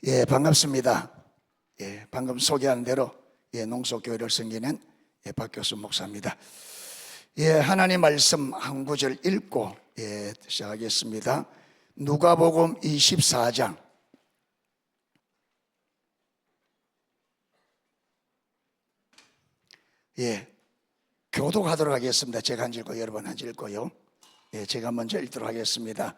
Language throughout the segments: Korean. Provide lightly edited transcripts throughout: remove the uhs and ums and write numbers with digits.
반갑습니다. 방금 소개한 대로 농속교회를 섬기는 박교수 목사입니다. 하나님 말씀 한 구절 읽고 시작하겠습니다. 누가복음 24장. 교독하도록 하겠습니다. 제가 한 읽고 여러분 한 읽고요. 제가 먼저 읽도록 하겠습니다.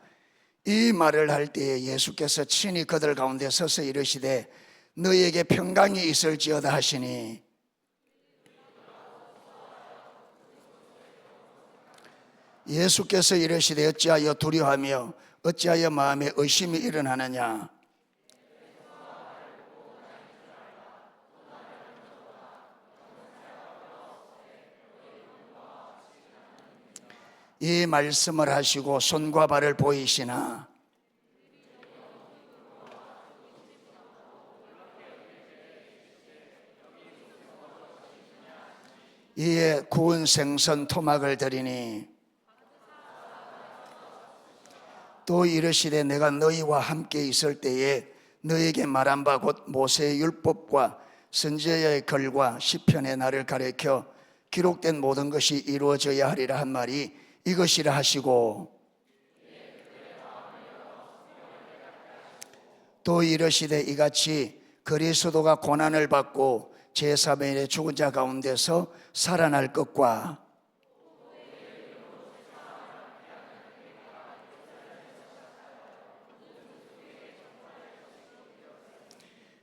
이 말을 할 때에 예수께서 친히 그들 가운데 서서 이르시되 너희에게 평강이 있을지어다 하시니 예수께서 이르시되 어찌하여 두려워하며 어찌하여 마음에 의심이 일어나느냐. 이 말씀을 하시고 손과 발을 보이시나 이에 구운 생선 토막을 드리니 또 이르시되 내가 너희와 함께 있을 때에 너희에게 말한 바 곧 모세의 율법과 선지자의 글과 시편의 나를 가리켜 기록된 모든 것이 이루어져야 하리라 한 말이 이것이라 하시고 또 이르시되 이같이 그리스도가 고난을 받고 제3일에 죽은 자 가운데서 살아날 것과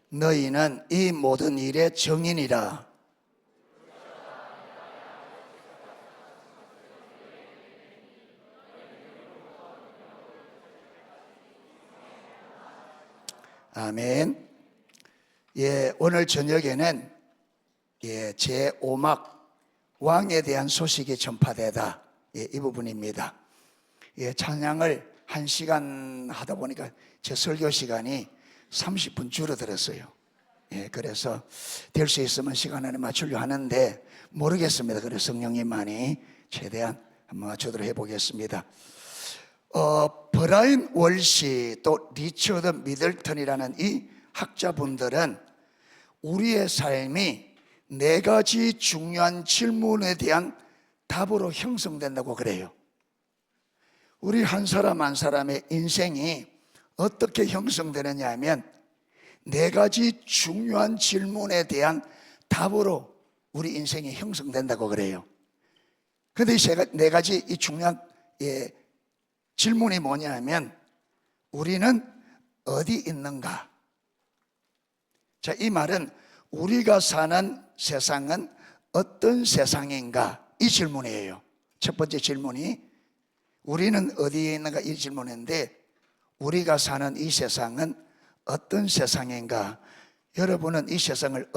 너희는 이 모든 일의 증인이라. 아멘. 오늘 저녁에는 제5막 왕에 대한 소식이 전파되다, 이 부분입니다. 찬양을 1시간 하다 보니까 제 설교 시간이 30분 줄어들었어요. 그래서 될 수 있으면 시간 안에 맞추려 하는데 모르겠습니다. 그래서 성령님만이 최대한 한번 맞추도록 해보겠습니다. 브라인 월시 또 리처드 미들턴이라는 이 학자분들은 우리의 삶이 4가지 중요한 질문에 대한 답으로 형성된다고 그래요. 우리 한 사람 한 사람의 인생이 어떻게 형성되느냐 하면 4가지 중요한 질문에 대한 답으로 우리 인생이 형성된다고 그래요. 그런데 이 4가지 이 중요한 질문이 뭐냐 하면 우리는 어디 있는가? 자, 이 말은 우리가 사는 세상은 어떤 세상인가? 이 질문이에요. 첫 번째 질문이 우리는 어디에 있는가? 이 질문인데 우리가 사는 이 세상은 어떤 세상인가? 여러분은 이 세상을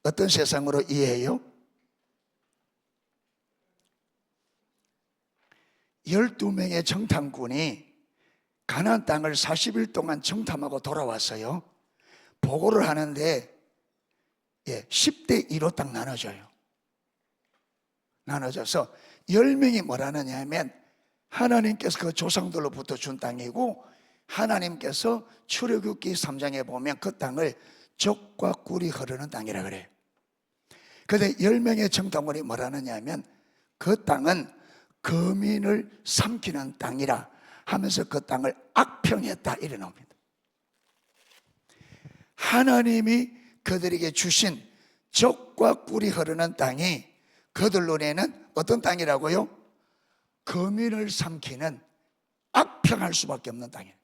어떤 세상으로 이해해요? 12명의 정탐꾼이 가나안 땅을 40일 동안 정탐하고 돌아왔어요. 보고를 하는데 10대 2로 딱 나눠져서 10명이 뭐라느냐 하면 하나님께서 그 조상들로부터 준 땅이고 하나님께서 출애굽기 3장에 보면 그 땅을 젖과 꿀이 흐르는 땅이라 그래요. 그런데 10명의 정탐꾼이 뭐라느냐 하면 그 땅은 거민을 삼키는 땅이라 하면서 그 땅을 악평했다 이래 나옵니다. 하나님이 그들에게 주신 젖과 꿀이 흐르는 땅이 그들 눈에는 어떤 땅이라고요? 거민을 삼키는 악평할 수밖에 없는 땅이에요.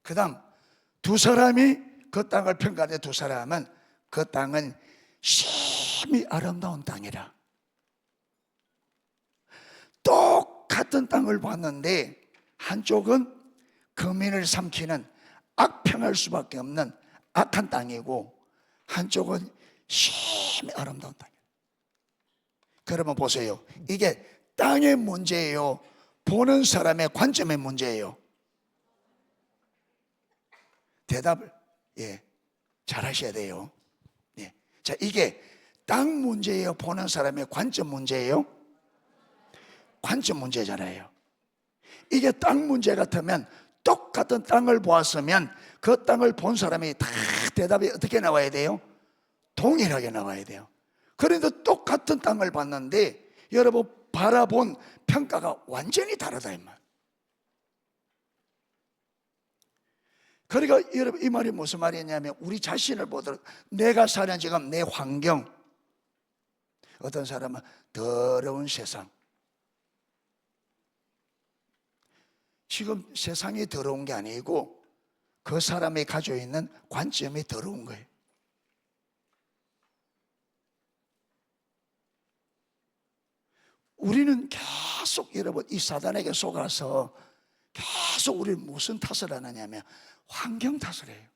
그 다음 2사람이 그 땅을 평가하는 2사람은 그 땅은 심히 아름다운 땅이라. 똑같은 땅을 봤는데 한쪽은 거민을 삼키는 악평할 수밖에 없는 악한 땅이고 한쪽은 심히 아름다운 땅이에요. 그러면 보세요. 이게 땅의 문제예요? 보는 사람의 관점의 문제예요? 대답을 잘 하셔야 돼요. 자, 이게 땅 문제예요? 보는 사람의 관점 문제예요? 관점 문제잖아요. 이게 땅 문제 같으면 똑같은 땅을 보았으면 그 땅을 본 사람이 다 대답이 어떻게 나와야 돼요? 동일하게 나와야 돼요. 그런데 똑같은 땅을 봤는데 여러분 바라본 평가가 완전히 다르다 이 말. 그러니까 여러분 이 말이 무슨 말이냐면 우리 자신을 보도록 내가 사는 지금 내 환경, 어떤 사람은 더러운 세상, 지금 세상이 더러운 게 아니고 그 사람이 가지고 있는 관점이 더러운 거예요. 우리는 계속 여러분 이 사단에게 속아서 계속 우리는 무슨 탓을 하느냐면 환경 탓을 해요.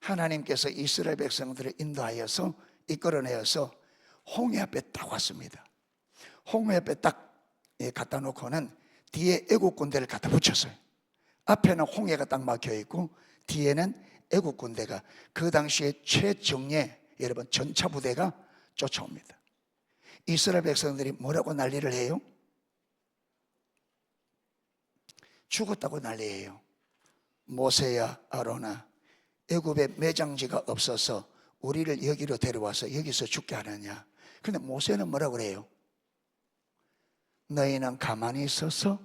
하나님께서 이스라엘 백성들을 인도하여서 이끌어내어서 홍해 앞에 딱 왔습니다. 홍해 앞에 딱 갖다 놓고는 뒤에 애국 군대를 갖다 붙였어요. 앞에는 홍해가 딱 막혀 있고 뒤에는 애국 군대가 그 당시에 최정예 여러분 전차 부대가 쫓아옵니다. 이스라엘 백성들이 뭐라고 난리를 해요? 죽었다고 난리해요. 모세야 아로나, 애굽에 매장지가 없어서 우리를 여기로 데려와서 여기서 죽게 하느냐. 그런데 모세는 뭐라고 그래요? 너희는 가만히 있어서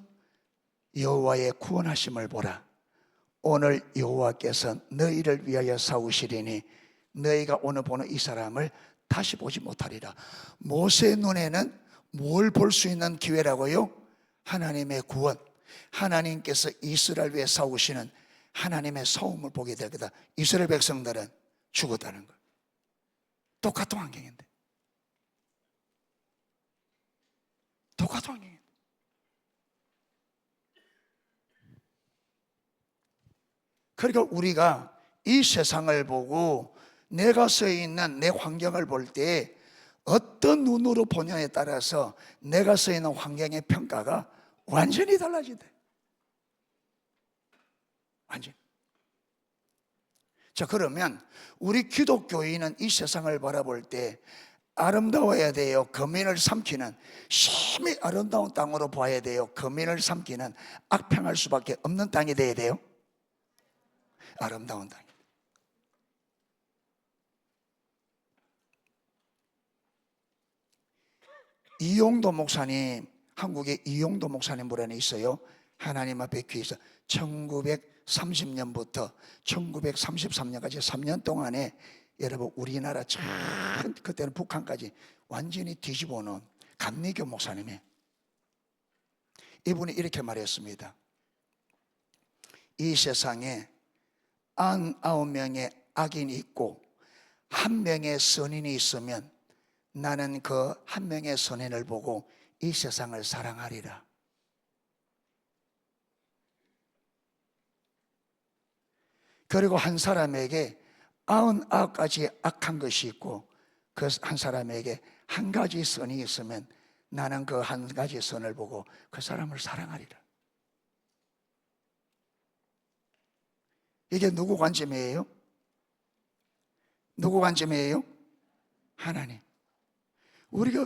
여호와의 구원하심을 보라. 오늘 여호와께서 너희를 위하여 싸우시리니 너희가 오늘 보는 이 사람을 다시 보지 못하리라. 모세 눈에는 뭘 볼 수 있는 기회라고요? 하나님의 구원, 하나님께서 이스라엘 위해 싸우시는 하나님의 싸움을 보게 될 거다. 이스라엘 백성들은 죽었다는 거예요. 똑같은 환경인데, 똑같은 환경인데. 그러니까 우리가 이 세상을 보고 내가 서 있는 내 환경을 볼 때 어떤 눈으로 보냐에 따라서 내가 서 있는 환경의 평가가 완전히 달라진대. 완전. 자, 그러면 우리 기독교인은 이 세상을 바라볼 때 아름다워야 돼요. 거민을 삼키는, 심히 아름다운 땅으로 봐야 돼요. 거민을 삼키는 악평할 수밖에 없는 땅이 돼야 돼요. 아름다운 땅. 이용도 목사님, 한국에 이용도 목사님 분이 있어요. 하나님 앞에 귀해서 1930년부터 1933년까지 3년 동안에 여러분 우리나라 전 그때는 북한까지 완전히 뒤집어 놓은 감리교 목사님이에요. 이분이 이렇게 말했습니다. 이 세상에 99명의 악인이 있고 1명의 선인이 있으면 나는 그 1명의 선인을 보고 이 세상을 사랑하리라. 그리고 한 사람에게 99가지 악한 것이 있고 그 한 사람에게 한 가지 선이 있으면 나는 그 한 가지 선을 보고 그 사람을 사랑하리라. 이게 누구 관점이에요? 누구 관점이에요? 하나님. 우리가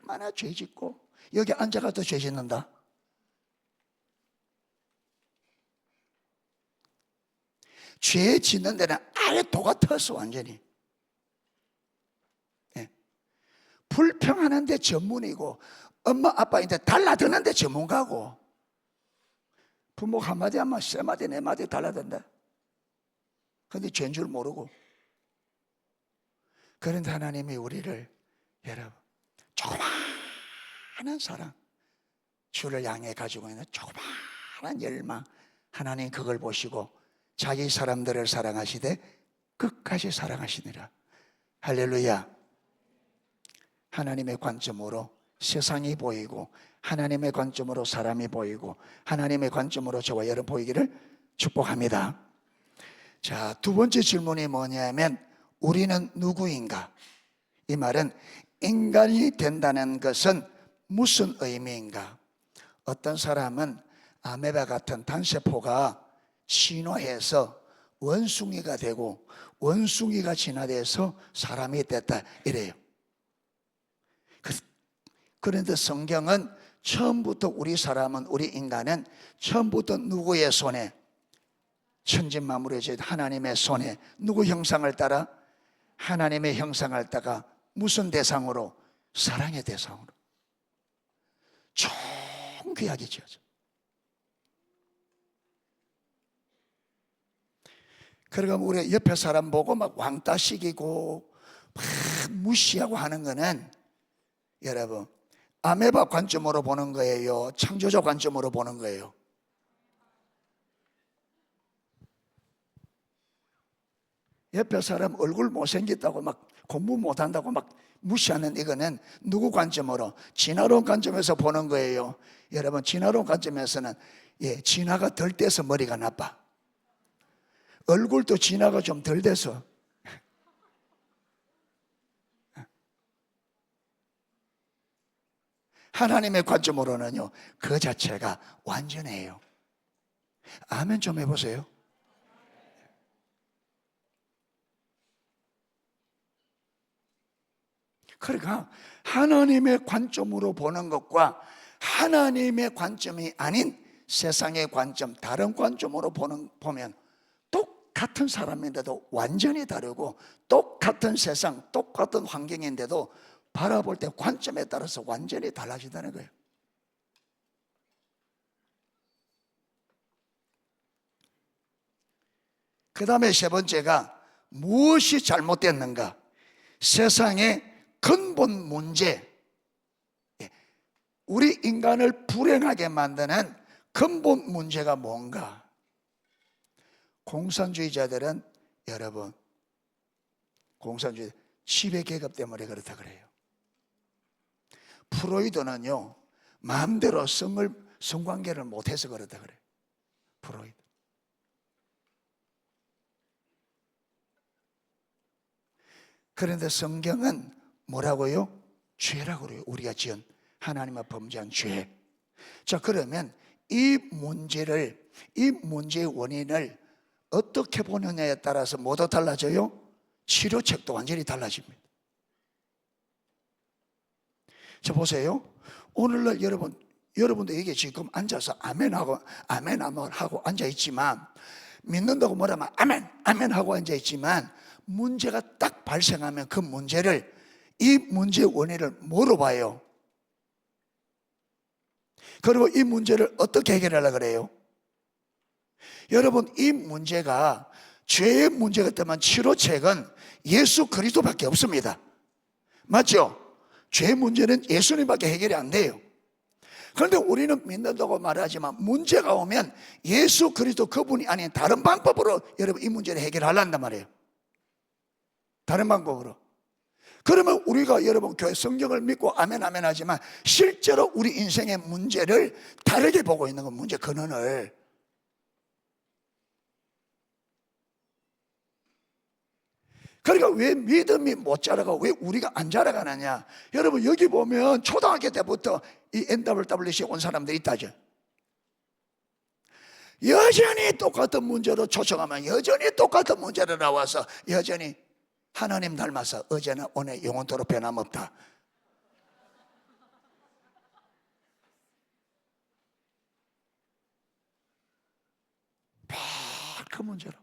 얼마나 죄 짓고 여기 앉아가도 죄 짓는다. 죄 짓는 데는 아예 도가 터서 완전히. 예. 불평하는데 전문이고 엄마 아빠인데 달라드는데 전문가고 부모 한마디 하면 세 마디 네 마디 달라든다. 그런데 죄인 줄 모르고. 그런데 하나님이 우리를 여러분 조그마한 사랑, 주를 향해 가지고 있는 조그마한 열망, 하나님 그걸 보시고 자기 사람들을 사랑하시되 끝까지 사랑하시니라. 할렐루야. 하나님의 관점으로 세상이 보이고 하나님의 관점으로 사람이 보이고 하나님의 관점으로 저와 여러분 보이기를 축복합니다. 자, 두 번째 질문이 뭐냐면 우리는 누구인가? 이 말은 인간이 된다는 것은 무슨 의미인가? 어떤 사람은 아메바 같은 단세포가 진화해서 원숭이가 되고 원숭이가 진화돼서 사람이 됐다 이래요. 그런데 성경은 처음부터 우리 사람은, 우리 인간은 처음부터 누구의 손에? 천진만물의 하나님의 손에. 누구 형상을 따라? 하나님의 형상을 따라. 무슨 대상으로? 사랑의 대상으로. 좋은 귀하게 지어져. 그러니까 우리 옆에 사람 보고 막 왕따시키고 막 무시하고 하는 거는, 여러분, 아메바 관점으로 보는 거예요? 창조자 관점으로 보는 거예요? 옆에 사람 얼굴 못생겼다고 막 공부 못한다고 막 무시하는 이거는 누구 관점으로? 진화론 관점에서 보는 거예요. 여러분, 진화론 관점에서는 진화가 덜 돼서 머리가 나빠. 얼굴도 진화가 좀 덜 돼서. 하나님의 관점으로는요, 그 자체가 완전해요. 아멘 좀 해보세요. 그러니까 하나님의 관점으로 보는 것과 하나님의 관점이 아닌 세상의 관점, 다른 관점으로 보면 똑같은 사람인데도 완전히 다르고, 똑같은 세상, 똑같은 환경인데도 바라볼 때 관점에 따라서 완전히 달라진다는 거예요. 그 다음에 세 번째가 무엇이 잘못됐는가? 세상의 근본 문제, 우리 인간을 불행하게 만드는 근본 문제가 뭔가? 공산주의자들은, 여러분, 공산주의 지배계급 때문에 그렇다 그래요. 프로이드는요, 마음대로 성관계를 못해서 그렇다 그래요. 프로이드. 그런데 성경은 뭐라고요? 죄라고 그래요. 우리가 지은, 하나님과 범죄한 죄. 자, 그러면 이 문제의 원인을 어떻게 보느냐에 따라서 뭐도 달라져요? 치료책도 완전히 달라집니다. 자, 보세요. 오늘날 여러분도 이게 지금 앉아서 아멘하고 앉아있지만, 믿는다고 뭐라면 아멘 하고 앉아있지만, 문제가 딱 발생하면 그 문제를, 이 문제의 원인을 뭐로 봐요? 그리고 이 문제를 어떻게 해결하려고 그래요? 여러분, 이 문제가 죄의 문제가 있다면 치료책은 예수 그리스도밖에 없습니다. 맞죠? 죄의 문제는 예수님밖에 해결이 안 돼요. 그런데 우리는 믿는다고 말하지만 문제가 오면 예수 그리스도 그분이 아닌 다른 방법으로 여러분 이 문제를 해결하려단 말이에요. 다른 방법으로. 그러면 우리가 여러분 교회 성경을 믿고 아멘 하지만 실제로 우리 인생의 문제를 다르게 보고 있는 건 문제 근원을. 그러니까 왜 믿음이 못 자라가, 왜 우리가 안 자라가느냐? 여러분, 여기 보면 초등학교 때부터 이 NWC 온 사람들이 있다죠. 여전히 똑같은 문제로 초청하면 여전히 똑같은 문제로 나와서 여전히 하나님 닮아서 어제나 오늘 영원토록 변함없다. 그 문제로.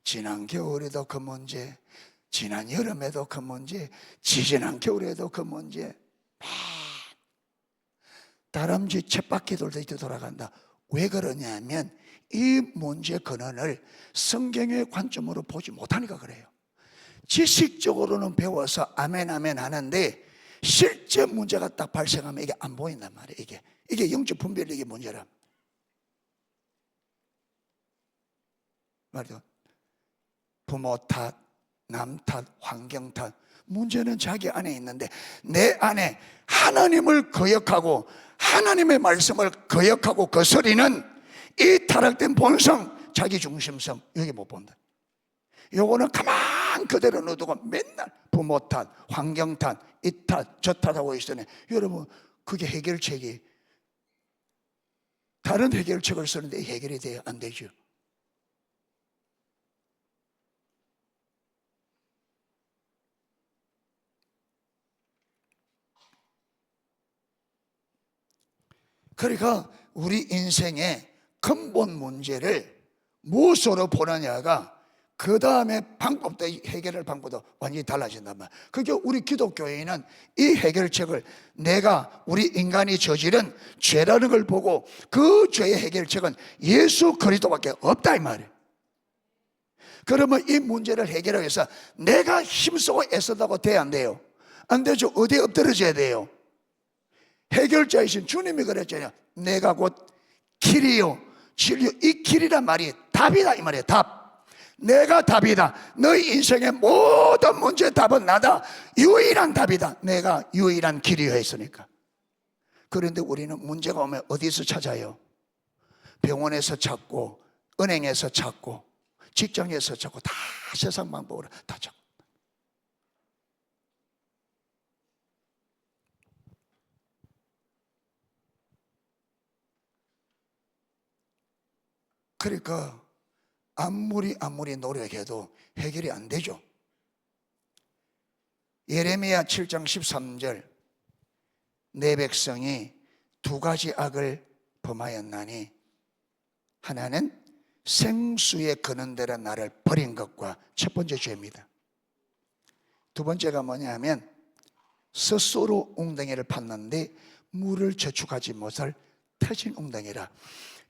지난 겨울에도 그 문제, 지난 여름에도 그 문제, 지지난 겨울에도 그 문제. 다람쥐 쳇바퀴 돌듯이 돌아간다. 왜 그러냐면 이 문제 근원을 성경의 관점으로 보지 못하니까 그래요. 지식적으로는 배워서 아멘 하는데 실제 문제가 딱 발생하면 이게 안 보인단 말이에요. 이게 영적 분별력의 문제라. 말이죠. 부모 탓, 남 탓, 환경 탓. 문제는 자기 안에 있는데 내 안에 하나님을 거역하고 하나님의 말씀을 거역하고 거스리는 이 타락된 본성, 자기 중심성, 여기 못 본다. 요거는 가만 그대로 놔두고 맨날 부모 탓, 환경 탓, 이 탓, 저 탓하고 있으니 여러분, 그게 해결책이, 다른 해결책을 쓰는데 해결이 돼야 안 되죠. 그러니까 우리 인생의 근본 문제를 무엇으로 보느냐가 그 다음에 방법도, 해결할 방법도 완전히 달라진단 말이에요. 그게 우리 기독교인은 이 해결책을, 내가 우리 인간이 저지른 죄라는 걸 보고 그 죄의 해결책은 예수 그리스도밖에 없다 이 말이에요. 그러면 이 문제를 해결하기 위해서 내가 힘쓰고 애써다고 돼야 안 돼요? 안 되죠. 어디에 엎드려져야 돼요? 해결자이신 주님이 그랬잖아요. 내가 곧 길이요 진리요, 이 길이란 말이 답이다 이 말이에요. 답. 내가 답이다. 너희 인생의 모든 문제의 답은 나다. 유일한 답이다. 내가 유일한 길이여 했으니까. 그런데 우리는 문제가 오면 어디서 찾아요? 병원에서 찾고, 은행에서 찾고, 직장에서 찾고, 다 세상 방법으로 다 찾고. 그러니까 아무리 노력해도 해결이 안 되죠. 예레미야 7장 13절, 내 백성이 두 가지 악을 범하였나니 하나는 생수에 거는 데라 나를 버린 것과, 첫 번째 죄입니다. 두 번째가 뭐냐면 스스로 웅덩이를 팠는데 물을 저축하지 못할 터진 웅덩이라.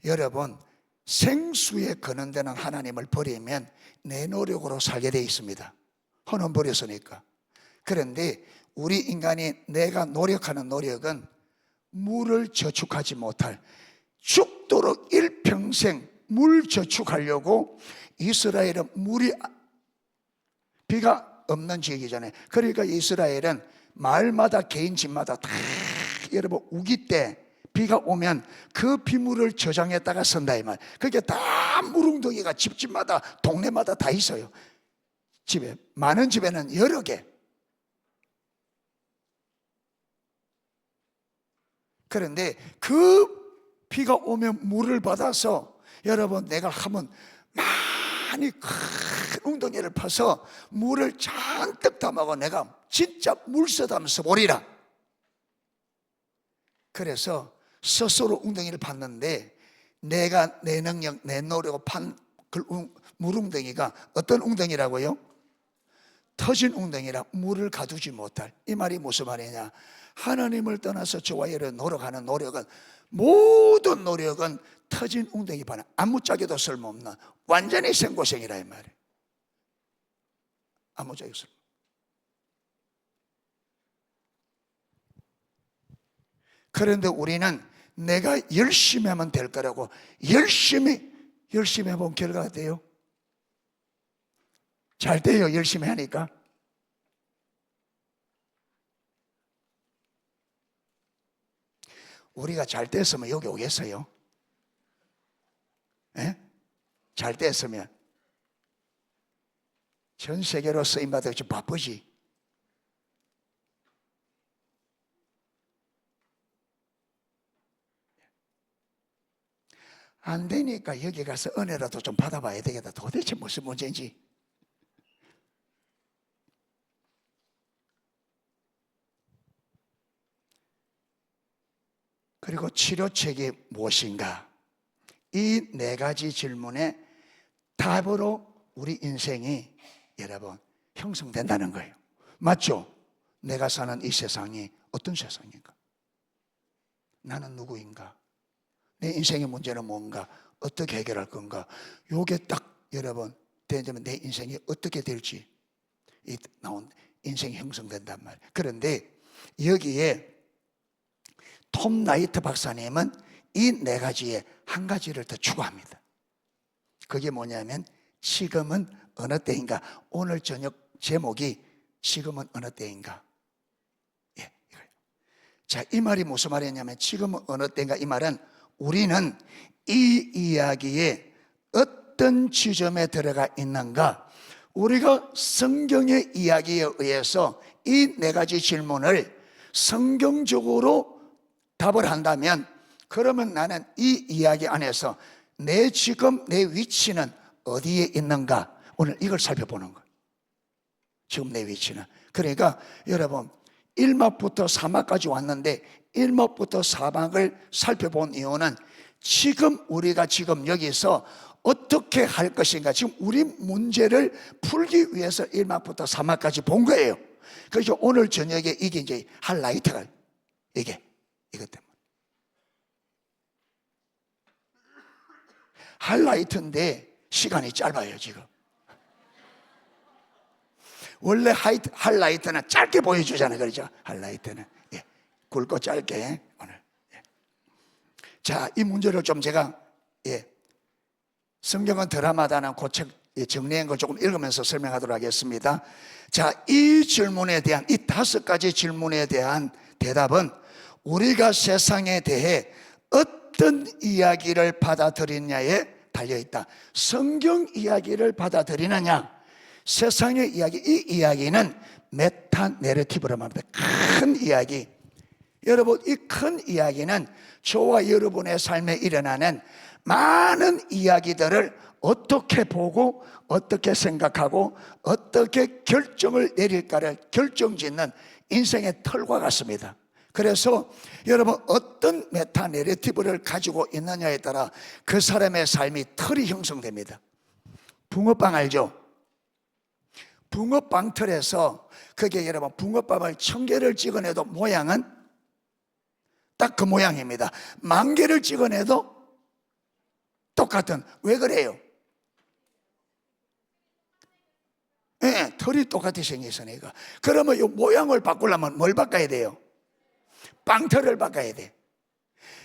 여러분, 생수에 거는 데는 하나님을 버리면 내 노력으로 살게 돼 있습니다. 하나님 버렸으니까. 그런데 우리 인간이 내가 노력하는 노력은 물을 저축하지 못할, 죽도록 일평생 물 저축하려고, 이스라엘은 비가 없는 지역이잖아요. 그러니까 이스라엘은 마을마다 개인 집마다 다 여러분 우기 때 비가 오면 그 빗물을 저장했다가 쓴다 이 말. 그게 다 물웅덩이가 집집마다 동네마다 다 있어요. 집에 많은 집에는 여러 개. 그런데 그 비가 오면 물을 받아서 여러분 내가 하면 많이 큰 웅덩이를 파서 물을 잔뜩 담아고 내가 진짜 물쓰담 써보리라. 그래서 스스로 웅덩이를 팠는데 내가 내 능력, 내 노력으로 판 그 물웅덩이가 어떤 웅덩이라고요? 터진 웅덩이라 물을 가두지 못할. 이 말이 무슨 말이냐? 하나님을 떠나서 저와 여러분 노력하는 노력은, 모든 노력은 터진 웅덩이 반응, 아무짝에도 쓸모없는 완전히 생고생이라 이 말이에요. 아무짝에도 쓸모. 그런데 우리는 내가 열심히 하면 될 거라고 열심히 해본 결과가 돼요? 잘 돼요, 열심히 하니까. 우리가 잘 됐으면 여기 오겠어요? 예? 잘 됐으면 전 세계로 쓰임받아 좀 바쁘지. 안 되니까 여기 가서 은혜라도 좀 받아봐야 되겠다. 도대체 무슨 문제인지. 그리고 치료책이 무엇인가? 이 네 가지 질문에 답으로 우리 인생이 여러분 형성된다는 거예요. 맞죠? 내가 사는 이 세상이 어떤 세상인가? 나는 누구인가? 내 인생의 문제는 뭔가? 어떻게 해결할 건가? 요게 딱 여러분 되면 내 인생이 어떻게 될지 나온 인생이 형성된단 말이에요. 그런데 여기에 톰 나이트 박사님은 이 네 가지에 한 가지를 더 추가합니다. 그게 뭐냐면 지금은 어느 때인가. 오늘 저녁 제목이 지금은 어느 때인가. 예, 이거예요. 자, 이 말이 무슨 말이냐면 지금은 어느 때인가, 이 말은 우리는 이 이야기에 어떤 지점에 들어가 있는가, 우리가 성경의 이야기에 의해서 이 네 가지 질문을 성경적으로 답을 한다면, 그러면 나는 이 이야기 안에서 내 지금 내 위치는 어디에 있는가, 오늘 이걸 살펴보는 거예요. 지금 내 위치는. 그러니까 여러분 1막부터 4막까지 왔는데 1막부터 4막을 살펴본 이유는 지금 우리가 지금 여기서 어떻게 할 것인가, 지금 우리 문제를 풀기 위해서 1막부터 4막까지 본 거예요. 그래서 오늘 저녁에 이게 이제 하이라이트가 이것 때문에 하이라이트인데 시간이 짧아요. 지금 원래 하이라이트는 짧게 보여주잖아요. 그렇죠? 하이라이트는 굵고 짧게 오늘. 자, 이 문제를 좀 제가 성경은 드라마다는 그 책 정리한 걸 조금 읽으면서 설명하도록 하겠습니다. 자, 이 질문에 대한, 이 5가지 질문에 대한 대답은 우리가 세상에 대해 어떤 이야기를 받아들이냐에 달려있다. 성경 이야기를 받아들이느냐, 세상의 이야기, 이 이야기는 메타 내러티브로 말합니다. 큰 이야기. 여러분, 이 큰 이야기는 저와 여러분의 삶에 일어나는 많은 이야기들을 어떻게 보고 어떻게 생각하고 어떻게 결정을 내릴까를 결정짓는 인생의 틀과 같습니다. 그래서 여러분, 어떤 메타 내러티브를 가지고 있느냐에 따라 그 사람의 삶이 틀이 형성됩니다. 붕어빵 알죠? 붕어빵 틀에서 그게 여러분, 붕어빵을 1000개를 찍어내도 모양은 딱 그 모양입니다. 10,000개를 찍어내도 똑같은. 왜 그래요? 틀이 똑같이 생겼으니까. 그러면 이 모양을 바꾸려면 뭘 바꿔야 돼요? 빵틀을 바꿔야 돼.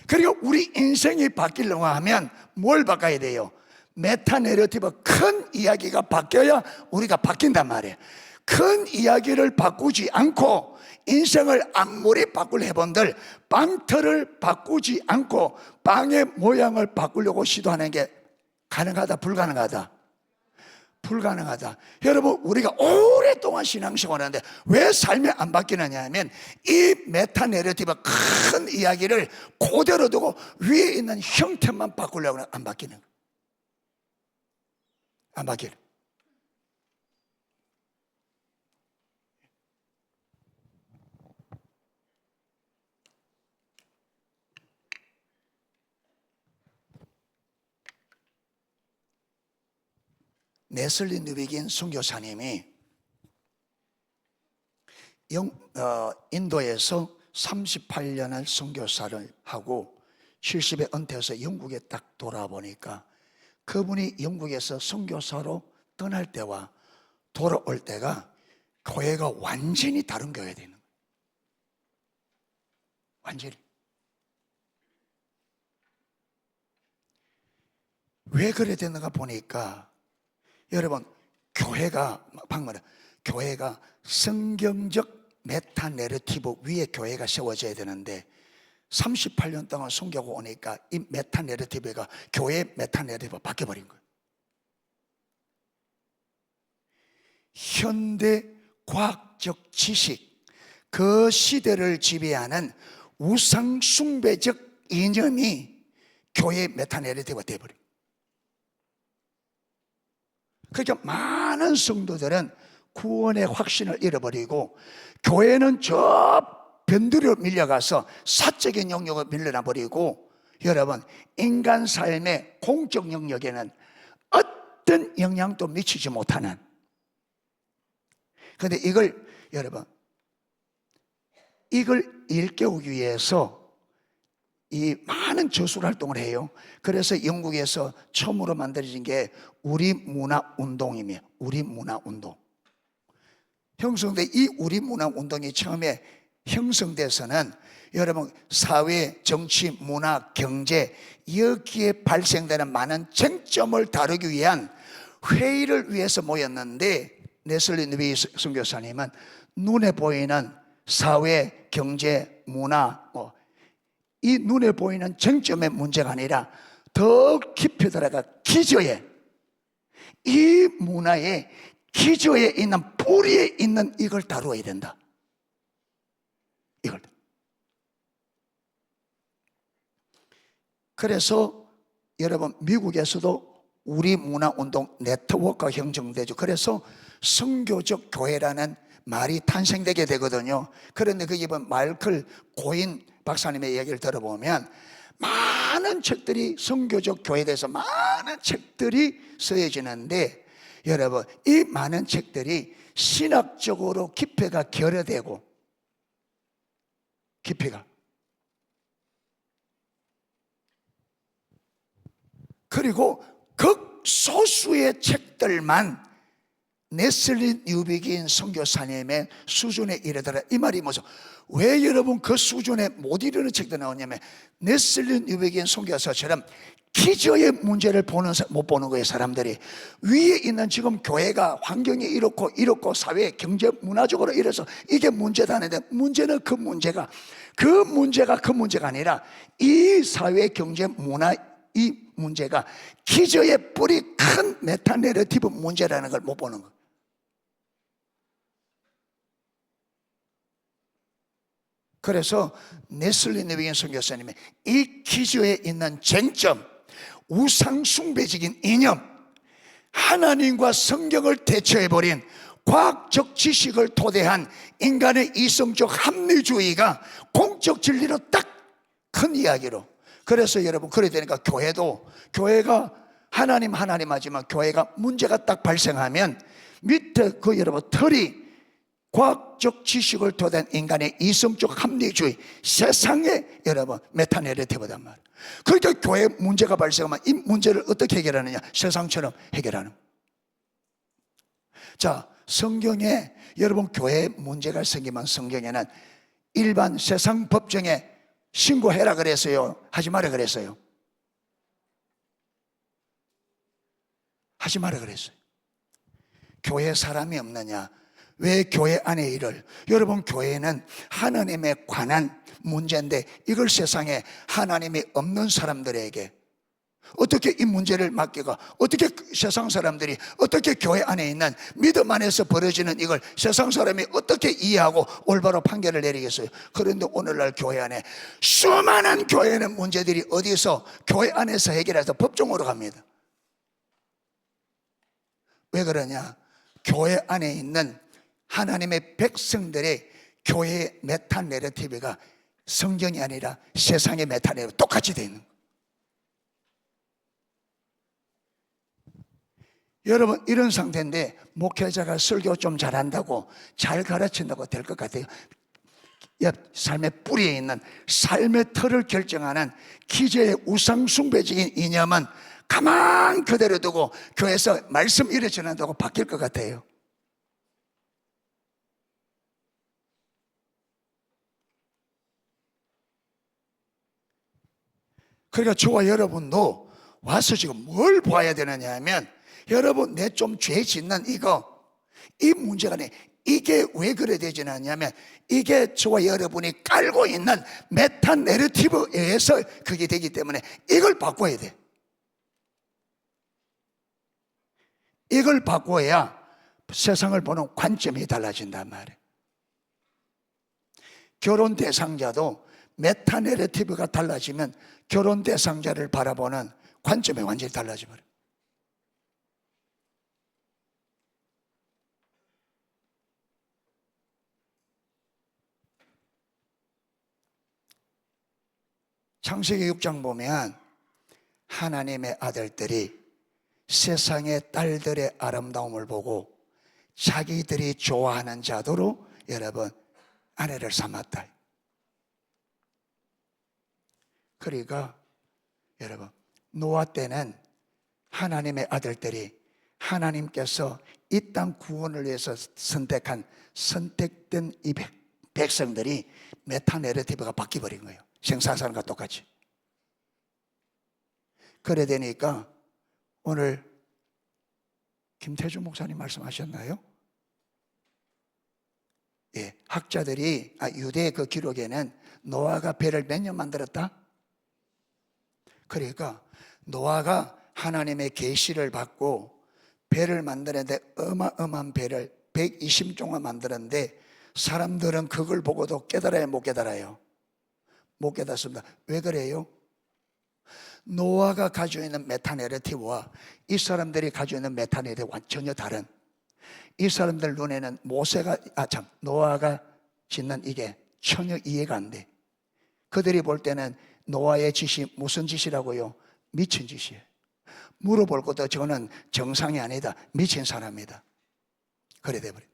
그리고 우리 인생이 바뀌려고 하면 뭘 바꿔야 돼요? 메타 내러티브, 큰 이야기가 바뀌어야 우리가 바뀐단 말이에요. 큰 이야기를 바꾸지 않고 인생을 아무리 바꾸려 해본들 빵틀을 바꾸지 않고 빵의 모양을 바꾸려고 시도하는 게 가능하다, 불가능하다? 불가능하다. 여러분, 우리가 오랫동안 신앙생활을 하는데 왜 삶이 안 바뀌느냐 하면 이 메타 내러티브, 큰 이야기를 그대로 두고 위에 있는 형태만 바꾸려고 하면 안 바뀌는 거예요. 안 바뀌는. 네슬리 누비긴 선교사님이 인도에서 38년을 선교사를 하고 70에 은퇴해서 영국에 딱 돌아보니까 그분이 영국에서 선교사로 떠날 때와 돌아올 때가 교회가 완전히 다른 교회가 되는 거예요. 완전히. 왜 그래 됐는가 보니까 여러분, 교회가 성경적 메타 내러티브 위에 교회가 세워져야 되는데 38년 동안 선교하고 오니까 이 메타 내러티브가 교회 메타 내러티브가 바뀌어버린 거예요. 현대 과학적 지식, 그 시대를 지배하는 우상 숭배적 이념이 교회 메타 내러티브가 되어버린 거예요. 그러니까 많은 성도들은 구원의 확신을 잃어버리고 교회는 저 변두리로 밀려가서 사적인 영역을 밀려나 버리고 여러분, 인간 삶의 공적 영역에는 어떤 영향도 미치지 못하는. 그런데 이걸 여러분, 이걸 일깨우기 위해서 이 많은 저술 활동을 해요. 그래서 영국에서 처음으로 만들어진 게 우리 문화 운동이며, 우리 문화 운동 형성돼. 이 우리 문화 운동이 처음에 형성돼서는 여러분, 사회, 정치, 문화, 경제, 여기에 발생되는 많은 쟁점을 다루기 위한 회의를 위해서 모였는데, 네슬리 누비 선교사님은 눈에 보이는 사회, 경제, 문화, 이 눈에 보이는 쟁점의 문제가 아니라 더 깊이 들어가 기저에, 이 문화의 기저에 있는, 뿌리에 있는 이걸 다루어야 된다. 이걸. 그래서 여러분, 미국에서도 우리 문화 운동 네트워크가 형성되죠. 그래서 선교적 교회라는 말이 탄생되게 되거든요. 그런데 그 이번 마이클 고인 박사님의 얘기를 들어보면 많은 책들이, 선교적 교회에 대해서 많은 책들이 쓰여지는데, 여러분, 이 많은 책들이 신학적으로 깊이가 결여되고, 깊이가, 그리고 극소수의 책들만 네슬리 뉴비긴 선교사님의 수준에 이르더라. 이 말이 뭐죠? 왜 여러분 그 수준에 못 이르는 책도 나오냐면, 네슬리 뉴비긴 선교사처럼 기저의 문제를 못 보는 거예요. 사람들이 위에 있는 지금 교회가 환경이 이렇고 사회 경제 문화적으로 이래서 이게 문제다는데, 문제는 그 문제가 아니라 이 사회 경제 문화, 이 문제가 기저의 뿌리 큰 메타내러티브 문제라는 걸 못 보는 거예요. 그래서 네슬리 뉴비긴 선교사님이 이 기저에 있는 쟁점, 우상숭배적인 이념, 하나님과 성경을 대처해버린 과학적 지식을 토대한 인간의 이성적 합리주의가 공적 진리로 딱 큰 이야기로. 그래서 여러분, 그래야 되니까 교회가 하나님 하지만 교회가 문제가 딱 발생하면 밑에 그 여러분 틀이 과학적 지식을 토대한 인간의 이성적 합리주의, 세상의 여러분 메타내러티브단 말이에요. 그러니까 교회 문제가 발생하면 이 문제를 어떻게 해결하느냐? 세상처럼 해결하는. 자, 성경에 여러분 교회 문제가 생기면 성경에는 일반 세상 법정에 신고해라 그랬어요? 하지 마라 그랬어요? 하지 마라 그랬어요. 교회 사람이 없느냐? 왜 교회 안의 일을? 여러분, 교회는 하나님에 관한 문제인데 이걸 세상에 하나님이 없는 사람들에게 어떻게 이 문제를 맡기고, 어떻게 세상 사람들이, 어떻게 교회 안에 있는 믿음 안에서 벌어지는 이걸 세상 사람이 어떻게 이해하고 올바로 판결을 내리겠어요? 그런데 오늘날 교회 안에 수많은 교회는 문제들이 어디서 교회 안에서 해결해서 법정으로 갑니다. 왜 그러냐? 교회 안에 있는 하나님의 백성들의 교회의 메타내러티브가 성경이 아니라 세상의 메타내러티브 똑같이 되어 있는 거예요. 여러분, 이런 상태인데 목회자가 설교 좀 잘한다고, 잘 가르친다고 될 것 같아요? 삶의 뿌리에 있는 삶의 틀을 결정하는 기저의 우상숭배적인 이념은 가만 그대로 두고 교회에서 말씀 이래 전한다고 바뀔 것 같아요? 그러니까 저와 여러분도 와서 지금 뭘 봐야 되느냐 하면, 여러분, 내 좀 죄 짓는 이 문제가 아니에요. 이게 왜 그래 되지 않냐면, 이게 저와 여러분이 깔고 있는 메타 내러티브에 의해서 그게 되기 때문에 이걸 바꿔야 돼. 이걸 바꿔야 세상을 보는 관점이 달라진단 말이에요. 결혼 대상자도 메타 내러티브가 달라지면 결혼 대상자를 바라보는 관점이 완전히 달라져버려요. 창세기 6장 보면 하나님의 아들들이 세상의 딸들의 아름다움을 보고 자기들이 좋아하는 자도로 여러분 아내를 삼았다. 그러니까 여러분, 노아 때는 하나님의 아들들이 하나님께서 이 땅 구원을 위해서 선택된 이 백성들이 메타내러티브가 바뀌어버린 거예요. 생사사람과 똑같이. 그래 되니까 오늘 김태주 목사님 말씀하셨나요? 예, 학자들이 유대 그 기록에는 노아가 배를 몇 년 만들었다? 그러니까 노아가 하나님의 계시를 받고 배를 만드는데 어마어마한 배를 120종을 만드는데 사람들은 그걸 보고도 깨달아요, 못 깨달아요? 못 깨닫습니다. 왜 그래요? 노아가 가지고 있는 메타내러티브와 이 사람들이 가지고 있는 메타내러티브와 전혀 다른, 이 사람들 눈에는 노아가 짓는 이게 전혀 이해가 안 돼. 그들이 볼 때는 노아의 짓이 무슨 짓이라고요? 미친 짓이에요. 물어볼 것도 저는 정상이 아니다. 미친 사람이다. 그래 돼버려.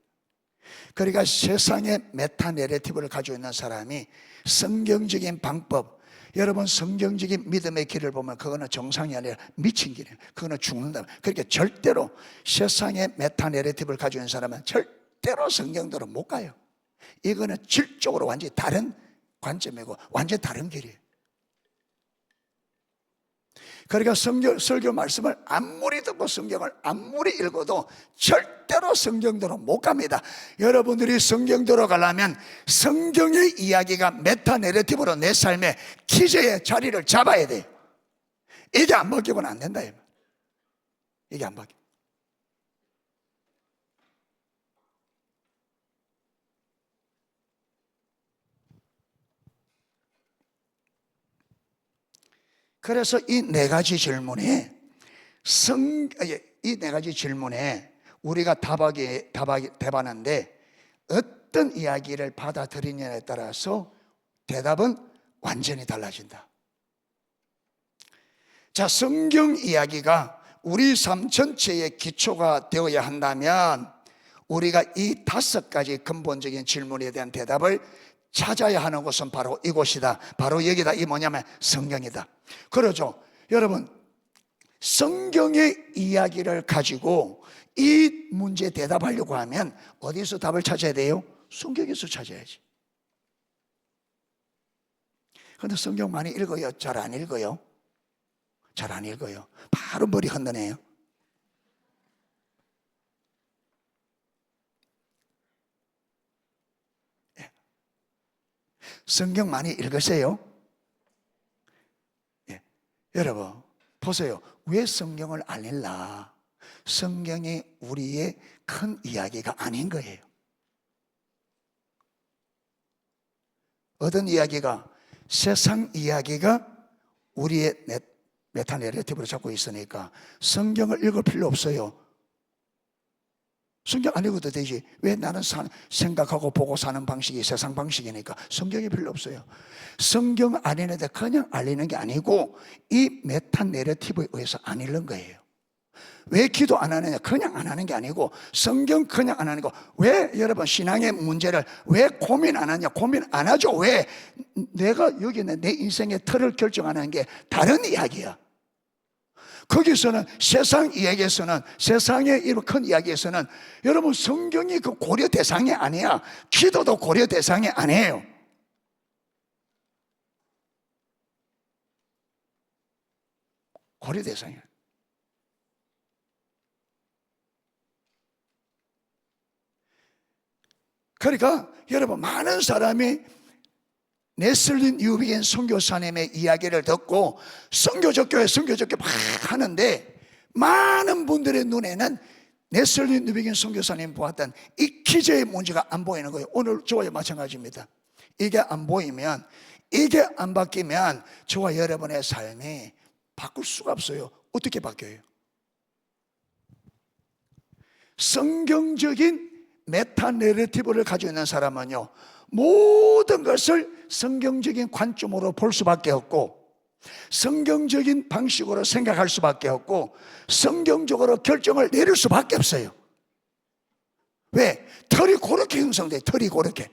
그러니까 세상의 메타 내러티브를 가지고 있는 사람이 성경적인 방법, 여러분 성경적인 믿음의 길을 보면 그거는 정상이 아니라 미친 길이에요. 그거는 죽는다. 그러니까 절대로 세상의 메타 내러티브를 가지고 있는 사람은 절대로 성경대로 못 가요. 이거는 질적으로 완전히 다른 관점이고 완전히 다른 길이에요. 그러니까 설교 말씀을 아무리 듣고 성경을 아무리 읽어도 절대로 성경대로 못 갑니다. 여러분들이 성경대로 가려면 성경의 이야기가 메타 내러티브로 내 삶의 기저의 자리를 잡아야 돼요. 이게 안 먹히고는 안 된다. 이게 안 먹혀. 그래서 이 네 가지 질문에 우리가 답하는데 어떤 이야기를 받아들이냐에 따라서 대답은 완전히 달라진다. 자, 성경 이야기가 우리 삶 전체의 기초가 되어야 한다면 우리가 이 5가지 근본적인 질문에 대한 대답을 찾아야 하는 곳은 바로 이곳이다. 바로 여기다. 이 뭐냐면 성경이다. 그러죠. 여러분, 성경의 이야기를 가지고 이 문제에 대답하려고 하면 어디서 답을 찾아야 돼요? 성경에서 찾아야지. 그런데 성경 많이 읽어요? 잘 안 읽어요? 잘 안 읽어요. 바로 머리 흔드네요. 성경 많이 읽으세요? 예. 여러분 보세요. 왜 성경을 안 읽나? 성경이 우리의 큰 이야기가 아닌 거예요. 어떤 이야기가? 세상 이야기가 우리의 메타 내러티브로 잡고 있으니까 성경을 읽을 필요 없어요. 성경 안 읽어도 되지. 왜 나는 생각하고 보고 사는 방식이 세상 방식이니까 성경이 별로 없어요. 성경 안 읽는데 그냥 알리는 게 아니고 이 메타 내러티브에 의해서 안 읽는 거예요. 왜 기도 안 하느냐? 그냥 안 하는 게 아니고 성경 그냥 안 하는 거. 왜 여러분 신앙의 문제를 왜 고민 안 하냐? 고민 안 하죠. 왜? 내가 여기 있는 내 인생의 틀을 결정하는 게 다른 이야기야. 거기서는 세상 이야기에서는 세상의 이런 큰 이야기에서는 여러분 성경이 그 고려 대상이 아니야. 기도도 고려 대상이 아니에요. 고려 대상이야. 그러니까 여러분 많은 사람이 네슬린 유비겐 선교사님의 이야기를 듣고 선교적 교회 막 하는데 많은 분들의 눈에는 네슬린 유비겐 선교사님 보았던 이 기저의 문제가 안 보이는 거예요. 오늘 저와 마찬가지입니다. 이게 안 보이면, 이게 안 바뀌면 저와 여러분의 삶이 바꿀 수가 없어요. 어떻게 바뀌어요? 성경적인 메타 내러티브를 가지고 있는 사람은요, 모든 것을 성경적인 관점으로 볼 수밖에 없고 성경적인 방식으로 생각할 수밖에 없고 성경적으로 결정을 내릴 수밖에 없어요. 왜? 틀이 그렇게 형성돼. 틀이 그렇게.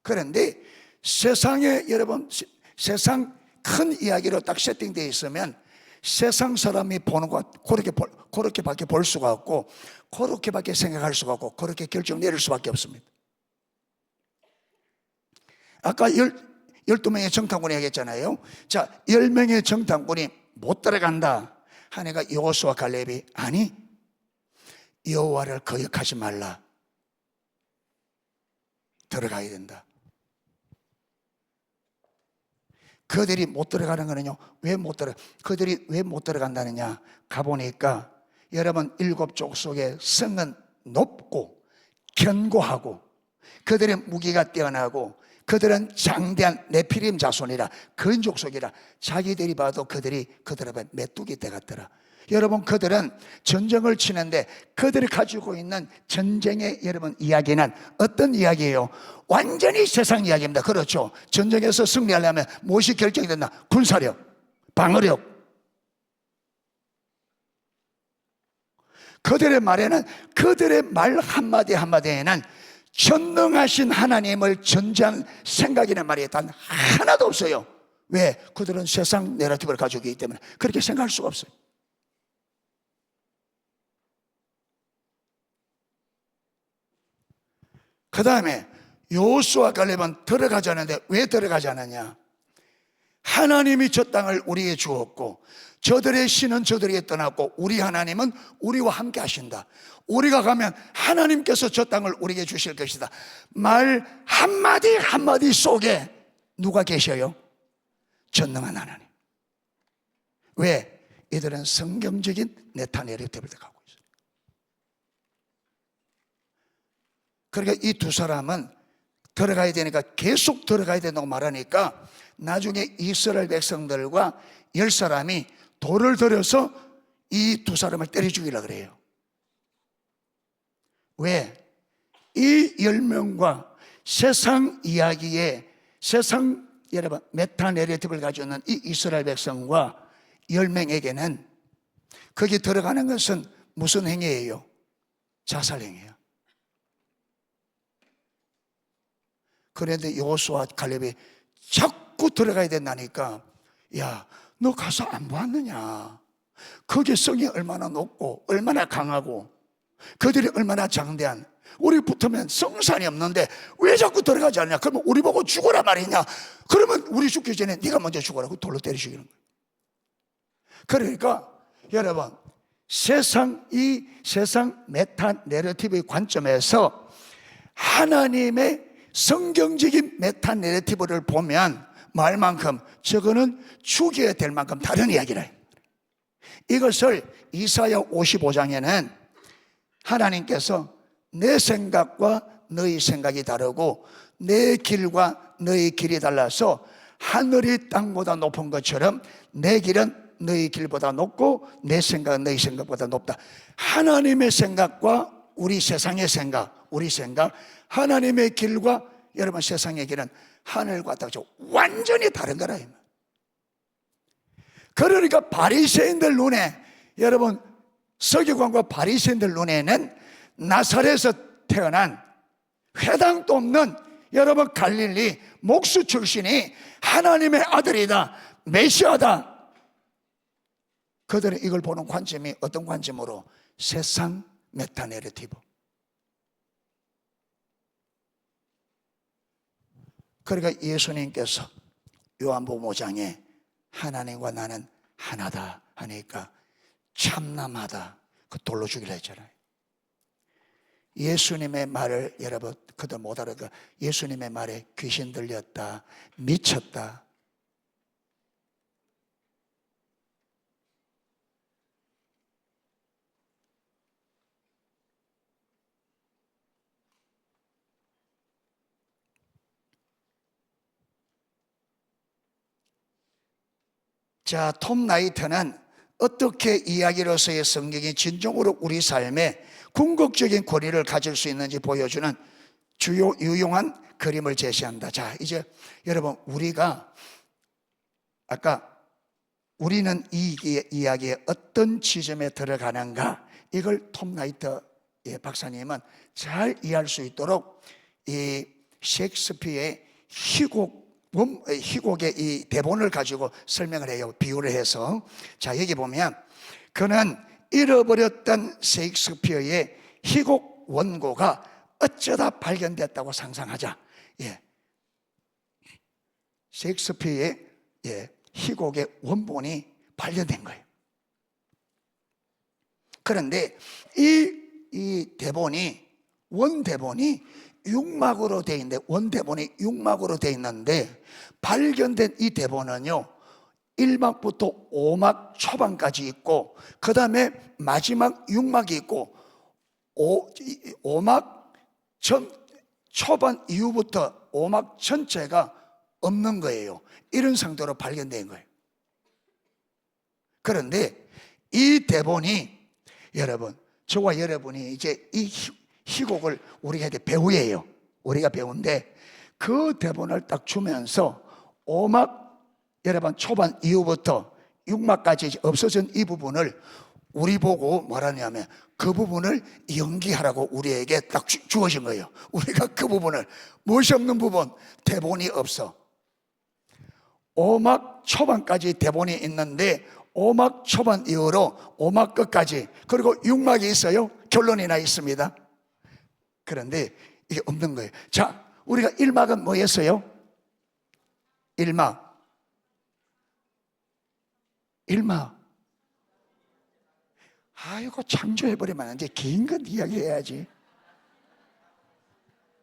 그런데 세상에 여러분 세상 큰 이야기로 딱 세팅되어 있으면 세상 사람이 보는 것 그렇게밖에 볼 수가 없고 그렇게밖에 생각할 수가 없고 그렇게 결정 내릴 수밖에 없습니다. 아까 12명의 정탐꾼이 얘기했잖아요. 자, 10명의 정탐꾼이 못 들어간다 하니까 여호수아 갈렙이 아니 여호와를 거역하지 말라. 들어가야 된다. 그들이 못 들어가는 거는요. 그들이 왜 못 들어간다느냐? 가보니까 여러분 7족 속에 성은 높고 견고하고 그들의 무기가 뛰어나고 그들은 장대한 네피림 자손이라 근족 속이라 자기들이 봐도 그들 앞에 메뚜기 떼 같더라. 여러분, 그들은 전쟁을 치는데 그들이 가지고 있는 전쟁의 여러분 이야기는 어떤 이야기예요? 완전히 세상 이야기입니다. 그렇죠? 전쟁에서 승리하려면 무엇이 결정이 된다? 군사력, 방어력. 그들의 말에는, 그들의 말 한마디 한마디에는 전능하신 하나님을 전제한 생각이나 말이 단 하나도 없어요. 왜? 그들은 세상 내러티브를 가지고 있기 때문에 그렇게 생각할 수가 없어요. 그 다음에 여호수아 갈렙은 들어가자는데 왜 들어가지 않느냐? 하나님이 저 땅을 우리에게 주었고 저들의 신은 저들에게 떠났고 우리 하나님은 우리와 함께 하신다. 우리가 가면 하나님께서 저 땅을 우리에게 주실 것이다. 말 한마디 한마디 속에 누가 계셔요? 전능한 하나님. 왜? 이들은 성경적인 네타네르티브를 가고 있어요. 그러니까 이 두 사람은 들어가야 되니까 계속 들어가야 된다고 말하니까 나중에 이스라엘 백성들과 10사람이 돌을 들여서 이 두 사람을 때려 죽이려고 그래요. 왜? 이 10명과 세상 이야기에 세상 여러분 메타내레티브를 가지고 있는 이 이스라엘 백성과 10명에게는 거기 들어가는 것은 무슨 행위예요? 자살 행위예요. 그런데 여호수아 갈렙이 자꾸 들어가야 된다니까, 야, 너 가서 안 보았느냐? 거기에 성이 얼마나 높고 얼마나 강하고 그들이 얼마나 장대한, 우리 붙으면 성산이 없는데 왜 자꾸 들어가지 않냐? 그러면 우리 보고 죽어라 말이냐? 그러면 우리 죽기 전에 네가 먼저 죽어라고 돌로 때려 죽이는 거예요. 그러니까 여러분, 이 세상 메타 내러티브의 관점에서 하나님의 성경적인 메타 내러티브를 보면 말만큼 저거는 죽여야 될 만큼 다른 이야기라. 이것을 이사야 55장에는 하나님께서 내 생각과 너희 생각이 다르고 내 길과 너희 길이 달라서 하늘이 땅보다 높은 것처럼 내 길은 너희 길보다 높고 내 생각은 너희 생각보다 높다. 하나님의 생각과 우리 세상의 생각, 우리 생각, 하나님의 길과 여러분 세상의 길은 하늘과 땅이 완전히 다른 거라. 그러니까 바리새인들 눈에, 여러분 서기관과 바리새인들 눈에는 나사렛에서 태어난 회당도 없는 여러분 갈릴리 목수 출신이 하나님의 아들이다, 메시아다. 그들은 이걸 보는 관점이 어떤 관점으로? 세상 메타내러티브. 그러니까 예수님께서 요한복음 5장에 하나님과 나는 하나다 하니까 참남하다, 그 돌로 죽이려 했잖아요. 예수님의 말을 여러분 그들 못 알아듣고 예수님의 말에 귀신 들렸다, 미쳤다. 자, 톰 나이트는 어떻게 이야기로서의 성경이 진정으로 우리 삶에 궁극적인 권위를 가질 수 있는지 보여주는 유용한 그림을 제시한다. 자, 이제 여러분 우리가 아까 우리는 이 이야기에 어떤 지점에 들어가는가, 이걸 톰 나이트 박사님은 잘 이해할 수 있도록 이 셰익스피어의 희곡의 이 대본을 가지고 설명을 해요. 비유를 해서. 자, 여기 보면 그는 잃어버렸던 셰익스피어의 희곡 원고가 어쩌다 발견됐다고 상상하자. 셰익스피어의 희곡의 원본이 발견된 거예요. 그런데 이 대본이, 원대본이 6막으로 되어 있는데, 원대본이 6막으로 되어 있는데 발견된 이 대본은요 1막부터 5막 초반까지 있고 그 다음에 마지막 6막이 있고 5막 초반 이후부터 5막 전체가 없는 거예요. 이런 상태로 발견된 거예요. 그런데 이 대본이 여러분, 저와 여러분이 이제 이 희곡을 우리가 이제 배우예요. 우리가 배우인데 그 대본을 딱 주면서 5막 여러분 초반 이후부터 6막까지 없어진 이 부분을 우리 보고 뭐라냐면 그 부분을 연기하라고 우리에게 딱 주어진 거예요. 우리가 그 부분을, 무엇이 없는 부분, 대본이 없어. 5막 초반까지 대본이 있는데 5막 초반 이후로 5막 끝까지, 그리고 6막이 있어요. 결론이나 있습니다. 그런데 이게 없는 거예요. 자, 우리가 1막은 뭐였어요? 1막 아이고, 창조해버리면 안 돼. 긴 건 이야기해야지.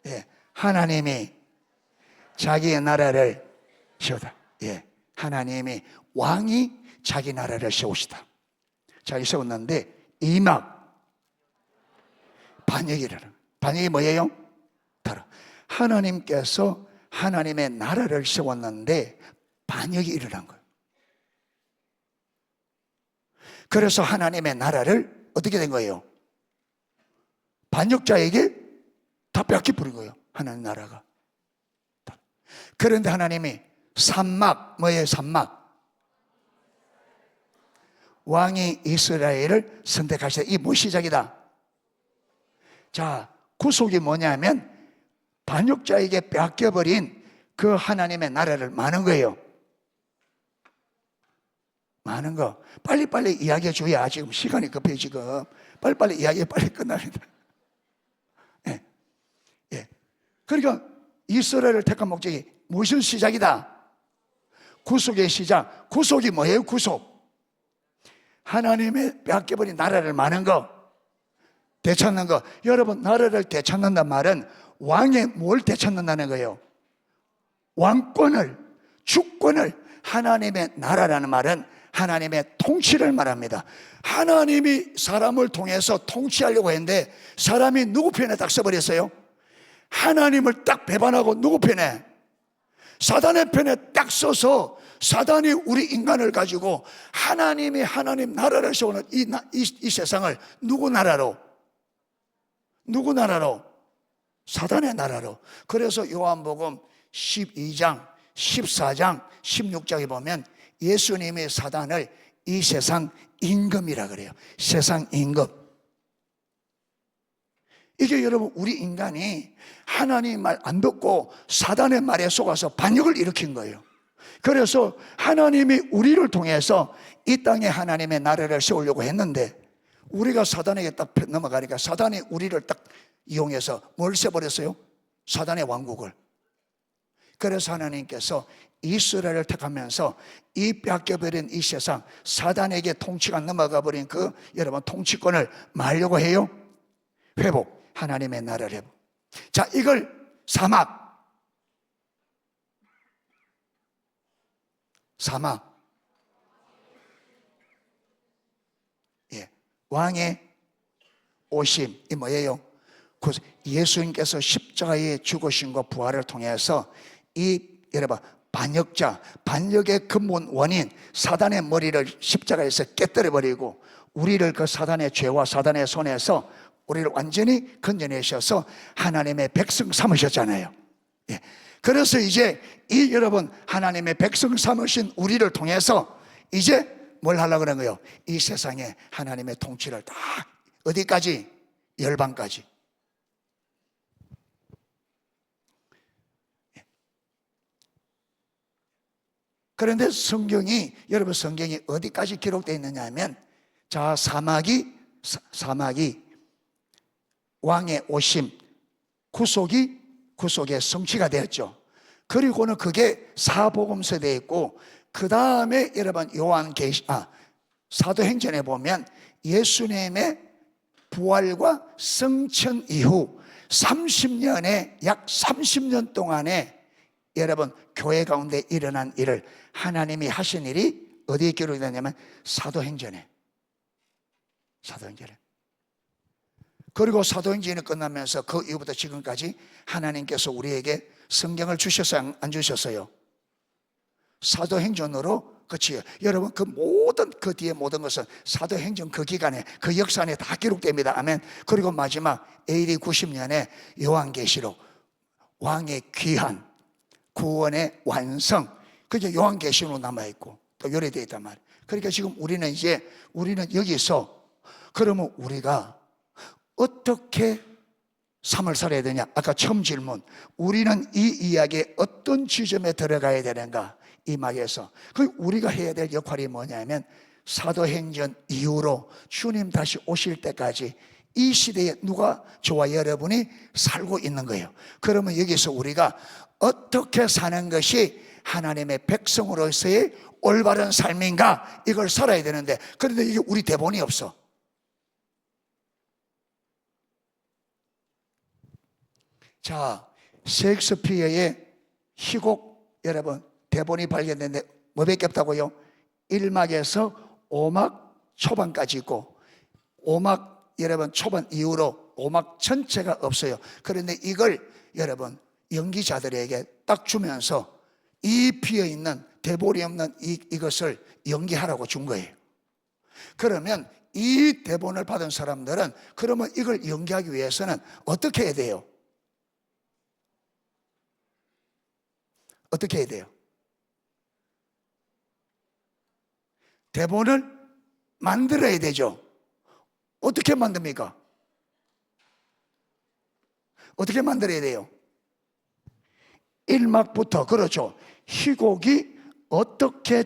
예, 하나님이 자기의 나라를 세우다. 예, 하나님이 왕이 자기 나라를 세우시다. 자기 세웠는데 2막 반역이라는, 반역이 뭐예요? 바로 하나님께서 하나님의 나라를 세웠는데 반역이 일어난 거예요. 그래서 하나님의 나라를 어떻게 된 거예요? 반역자에게 다 뺏겨버린 거예요. 하나님 나라가. 그런데 하나님이 3막, 뭐예요? 3막 왕이 이스라엘을 선택하시다. 이 뭐 시작이다? 자, 구속이 뭐냐면 반역자에게 뺏겨버린 그 하나님의 나라를 마는 거예요. 많은 거 빨리빨리 이야기해 줘야, 지금 시간이 급해. 지금 빨리빨리 이야기해, 빨리 끝납니다. 예. 예. 그러니까 이스라엘을 택한 목적이 무슨 시작이다? 구속의 시작. 구속이 뭐예요? 구속, 하나님의 뺏겨버린 나라를 마는 거, 되찾는 거. 여러분, 나라를 되찾는다는 말은 왕의 뭘 되찾는다는 거예요? 왕권을, 주권을. 하나님의 나라라는 말은 하나님의 통치를 말합니다. 하나님이 사람을 통해서 통치하려고 했는데 사람이 누구 편에 딱 서버렸어요? 하나님을 딱 배반하고 누구 편에? 사단의 편에 딱 서서 사단이 우리 인간을 가지고 하나님이 하나님 나라를 세우는 이 세상을 누구 나라로? 누구 나라로? 사단의 나라로. 그래서 요한복음 12장, 14장, 16장에 보면 예수님이 사단을 이 세상 임금이라 그래요. 세상 임금. 이게 여러분, 우리 인간이 하나님 말 안 듣고 사단의 말에 속아서 반역을 일으킨 거예요. 그래서 하나님이 우리를 통해서 이 땅에 하나님의 나라를 세우려고 했는데 우리가 사단에게 딱 넘어가니까 사단이 우리를 딱 이용해서 뭘 세버렸어요? 사단의 왕국을. 그래서 하나님께서 이스라엘을 택하면서 이 뺏겨버린 이 세상, 사단에게 통치가 넘어가 버린 그 여러분 통치권을 말려고 해요. 회복, 하나님의 나라를 회복. 자, 이걸 사막, 예, 왕의 오심. 이 뭐예요? 예수님께서 십자가의 죽으심과 부활을 통해서 이 여러분 반역자, 반역의 근본 원인 사단의 머리를 십자가에서 깨뜨려 버리고 우리를 그 사단의 죄와 사단의 손에서 우리를 완전히 건져내셔서 하나님의 백성 삼으셨잖아요. 예. 그래서 이제 이 여러분 하나님의 백성 삼으신 우리를 통해서 이제 뭘 하려고 그런 거예요? 이 세상에 하나님의 통치를 다 어디까지? 열방까지. 그런데 성경이, 여러분 성경이 어디까지 기록되어 있느냐 하면, 자, 사막이 왕의 오심, 구속의 성취가 되었죠. 그리고는 그게 사복음서에 되어 있고, 그 다음에 여러분 사도행전에 보면 예수님의 부활과 성천 이후 30년에 약 30년 동안에 여러분 교회 가운데 일어난 일을 하나님이 하신 일이 어디에 기록이 되냐면 사도행전에. 그리고 사도행전이 끝나면서 그 이후부터 지금까지 하나님께서 우리에게 성경을 주셨어요, 안 주셨어요? 사도행전으로 그치요. 여러분, 그 모든, 그 뒤에 모든 것은 사도행전 그 기간에, 그 역사 안에 다 기록됩니다. 아멘. 그리고 마지막 AD 90년에 요한계시록, 왕의 귀한 구원의 완성, 그게 요한계시록으로 남아있고 또 요래되어 있단 말이에요. 그러니까 지금 우리는 여기서 그러면 우리가 어떻게 삶을 살아야 되냐? 아까 처음 질문, 우리는 이 이야기에 어떤 지점에 들어가야 되는가? 이 막에서 그 우리가 해야 될 역할이 뭐냐면, 사도행전 이후로 주님 다시 오실 때까지 이 시대에 누가 저와 여러분이 살고 있는 거예요. 그러면 여기서 우리가 어떻게 사는 것이 하나님의 백성으로서의 올바른 삶인가, 이걸 살아야 되는데, 그런데 이게 우리 대본이 없어. 자, 셰익스피어의 희곡, 여러분 대본이 발견됐는데 뭐밖에 없다고요? 1막에서 5막 초반까지 있고, 5막 여러분 초반 이후로 5막 전체가 없어요. 그런데 이걸 여러분 연기자들에게 딱 주면서 이 비어있는 대본이 없는 이것을 연기하라고 준 거예요. 그러면 이 대본을 받은 사람들은 그러면 이걸 연기하기 위해서는 어떻게 해야 돼요? 어떻게 해야 돼요? 대본을 만들어야 되죠. 어떻게 만듭니까? 어떻게 만들어야 돼요? 1막부터, 그렇죠, 희곡이 어떻게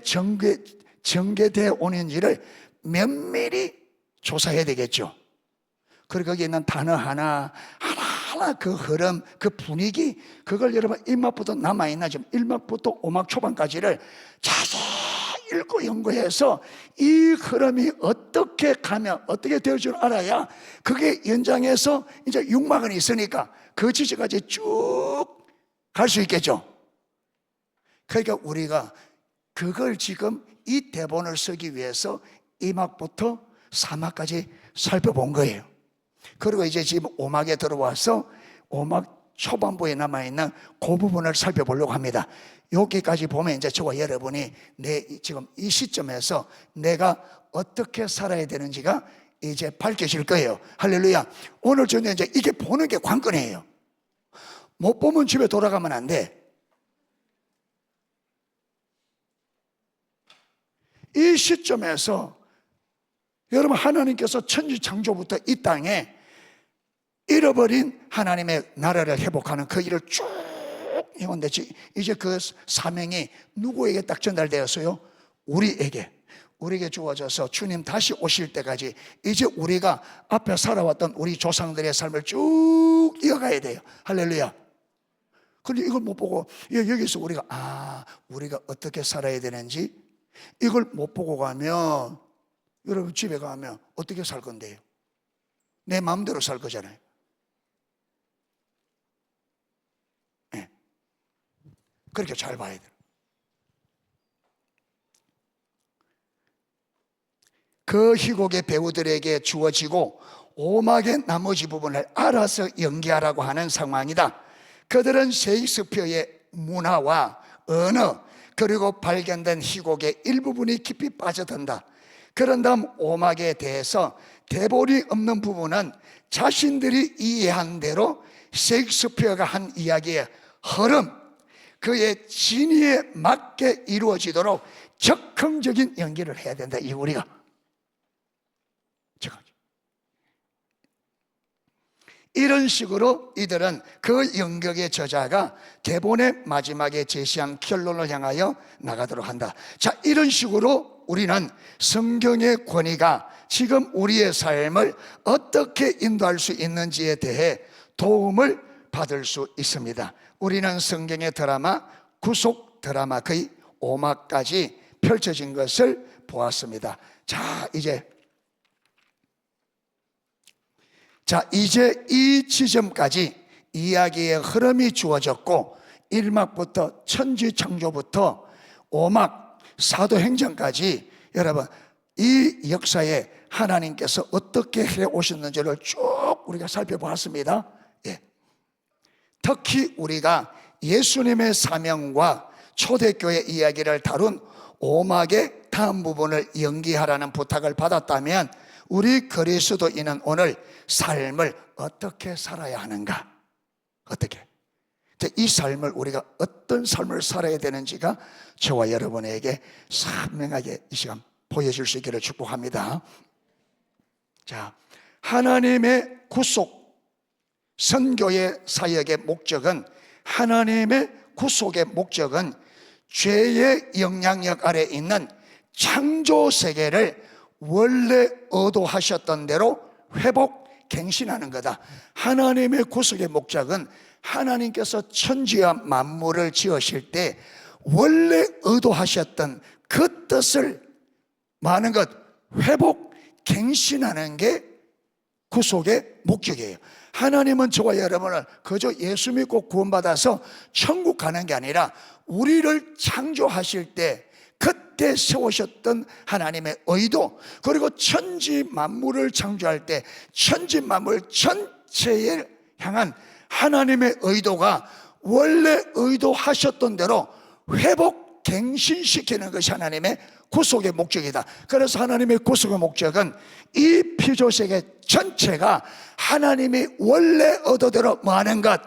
전개되어 오는지를 면밀히 조사해야 되겠죠. 그리고 거기에 있는 단어 하나하나, 그 흐름, 그 분위기, 그걸 여러분 1막부터 남아있나, 지금 1막부터 5막 초반까지를 자세히 읽고 연구해서 이 흐름이 어떻게 가면 어떻게 될 줄 알아야, 그게 연장해서 이제 6막은 있으니까 그 지점까지 쭉 갈 수 있겠죠. 그러니까 우리가 그걸 지금 이 대본을 쓰기 위해서 2막부터 4막까지 살펴본 거예요. 그리고 이제 지금 5막에 들어와서 5막 초반부에 남아있는 그 부분을 살펴보려고 합니다. 여기까지 보면 이제 저와 여러분이 지금 이 시점에서 내가 어떻게 살아야 되는지가 이제 밝혀질 거예요. 할렐루야. 오늘 저는 이제 이게 보는 게 관건이에요. 못 보면 집에 돌아가면 안 돼. 이 시점에서 여러분, 하나님께서 천지 창조부터 이 땅에 잃어버린 하나님의 나라를 회복하는 그 일을 쭉 해온데, 이제 그 사명이 누구에게 딱 전달되었어요? 우리에게 주어져서 주님 다시 오실 때까지 이제 우리가 앞에 살아왔던 우리 조상들의 삶을 쭉 이어가야 돼요. 할렐루야. 근데 이걸 못 보고 여기서 우리가 어떻게 살아야 되는지 이걸 못 보고 가면, 여러분 집에 가면 어떻게 살 건데요? 내 마음대로 살 거잖아요. 네. 그렇게 잘 봐야 돼요. 그 희곡의 배우들에게 주어지고 5막의 나머지 부분을 알아서 연기하라고 하는 상황이다. 그들은 셰익스피어의 문화와 언어, 그리고 발견된 희곡의 일부분이 깊이 빠져든다. 그런 다음 5막에 대해서 대본이 없는 부분은 자신들이 이해한 대로 셰익스피어가 한 이야기의 흐름, 그의 진위에 맞게 이루어지도록 적극적인 연기를 해야 된다. 이 우리가 이런 식으로 이들은 그 연극의 저자가 대본의 마지막에 제시한 결론을 향하여 나가도록 한다. 자, 이런 식으로 우리는 성경의 권위가 지금 우리의 삶을 어떻게 인도할 수 있는지에 대해 도움을 받을 수 있습니다. 우리는 성경의 드라마, 구속 드라마 거의 5막까지 펼쳐진 것을 보았습니다. 자, 이제 이 지점까지 이야기의 흐름이 주어졌고, 1막부터 천지 창조부터 5막 사도행전까지 여러분 이 역사에 하나님께서 어떻게 해 오셨는지를 쭉 우리가 살펴보았습니다. 예. 특히 우리가 예수님의 사명과 초대교회 이야기를 다룬 오막의 다음 부분을 연기하라는 부탁을 받았다면 우리 그리스도인은 오늘 삶을 어떻게 살아야 하는가? 어떻게? 이 삶을 우리가 어떤 삶을 살아야 되는지가 저와 여러분에게 선명하게 이 시간 보여줄 수 있기를 축복합니다. 자, 하나님의 구속, 선교의 사역의 목적은, 하나님의 구속의 목적은 죄의 영향력 아래 있는 창조 세계를 원래 의도하셨던 대로 회복, 갱신하는 거다. 하나님의 구속의 목적은 하나님께서 천지와 만물을 지으실 때 원래 의도하셨던 그 뜻을 많은 것 회복, 갱신하는 게 구속의 목적이에요. 하나님은 저와 여러분을 그저 예수 믿고 구원받아서 천국 가는 게 아니라 우리를 창조하실 때 그때 세우셨던 하나님의 의도, 그리고 천지 만물을 창조할 때 천지 만물 전체에 향한 하나님의 의도가 원래 의도하셨던 대로 회복, 갱신시키는 것이 하나님의 구속의 목적이다. 그래서 하나님의 구속의 목적은 이 피조세계 전체가 하나님이 원래 의도대로 뭐하는 것,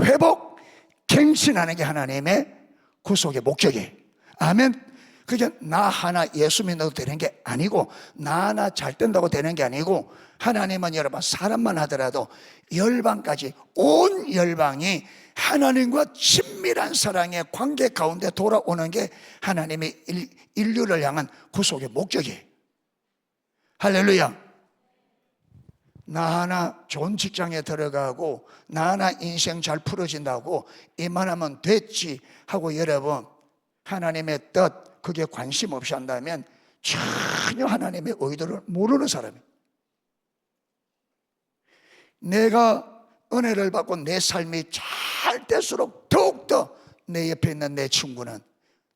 회복, 갱신하는 게 하나님의 구속의 목적이에요. 아멘. 그게 나 하나 예수 믿어도 되는 게 아니고, 나 하나 잘 된다고 되는 게 아니고, 하나님은 여러분 사람만 하더라도 열방까지, 온 열방이 하나님과 친밀한 사랑의 관계 가운데 돌아오는 게 하나님의 인류를 향한 구속의 목적이에요. 할렐루야. 나 하나 좋은 직장에 들어가고 나 하나 인생 잘 풀어진다고 이만하면 됐지 하고 여러분 하나님의 뜻 그게 관심 없이 한다면 전혀 하나님의 의도를 모르는 사람이에요. 내가 은혜를 받고 내 삶이 잘 될수록 더욱더 내 옆에 있는 내 친구는,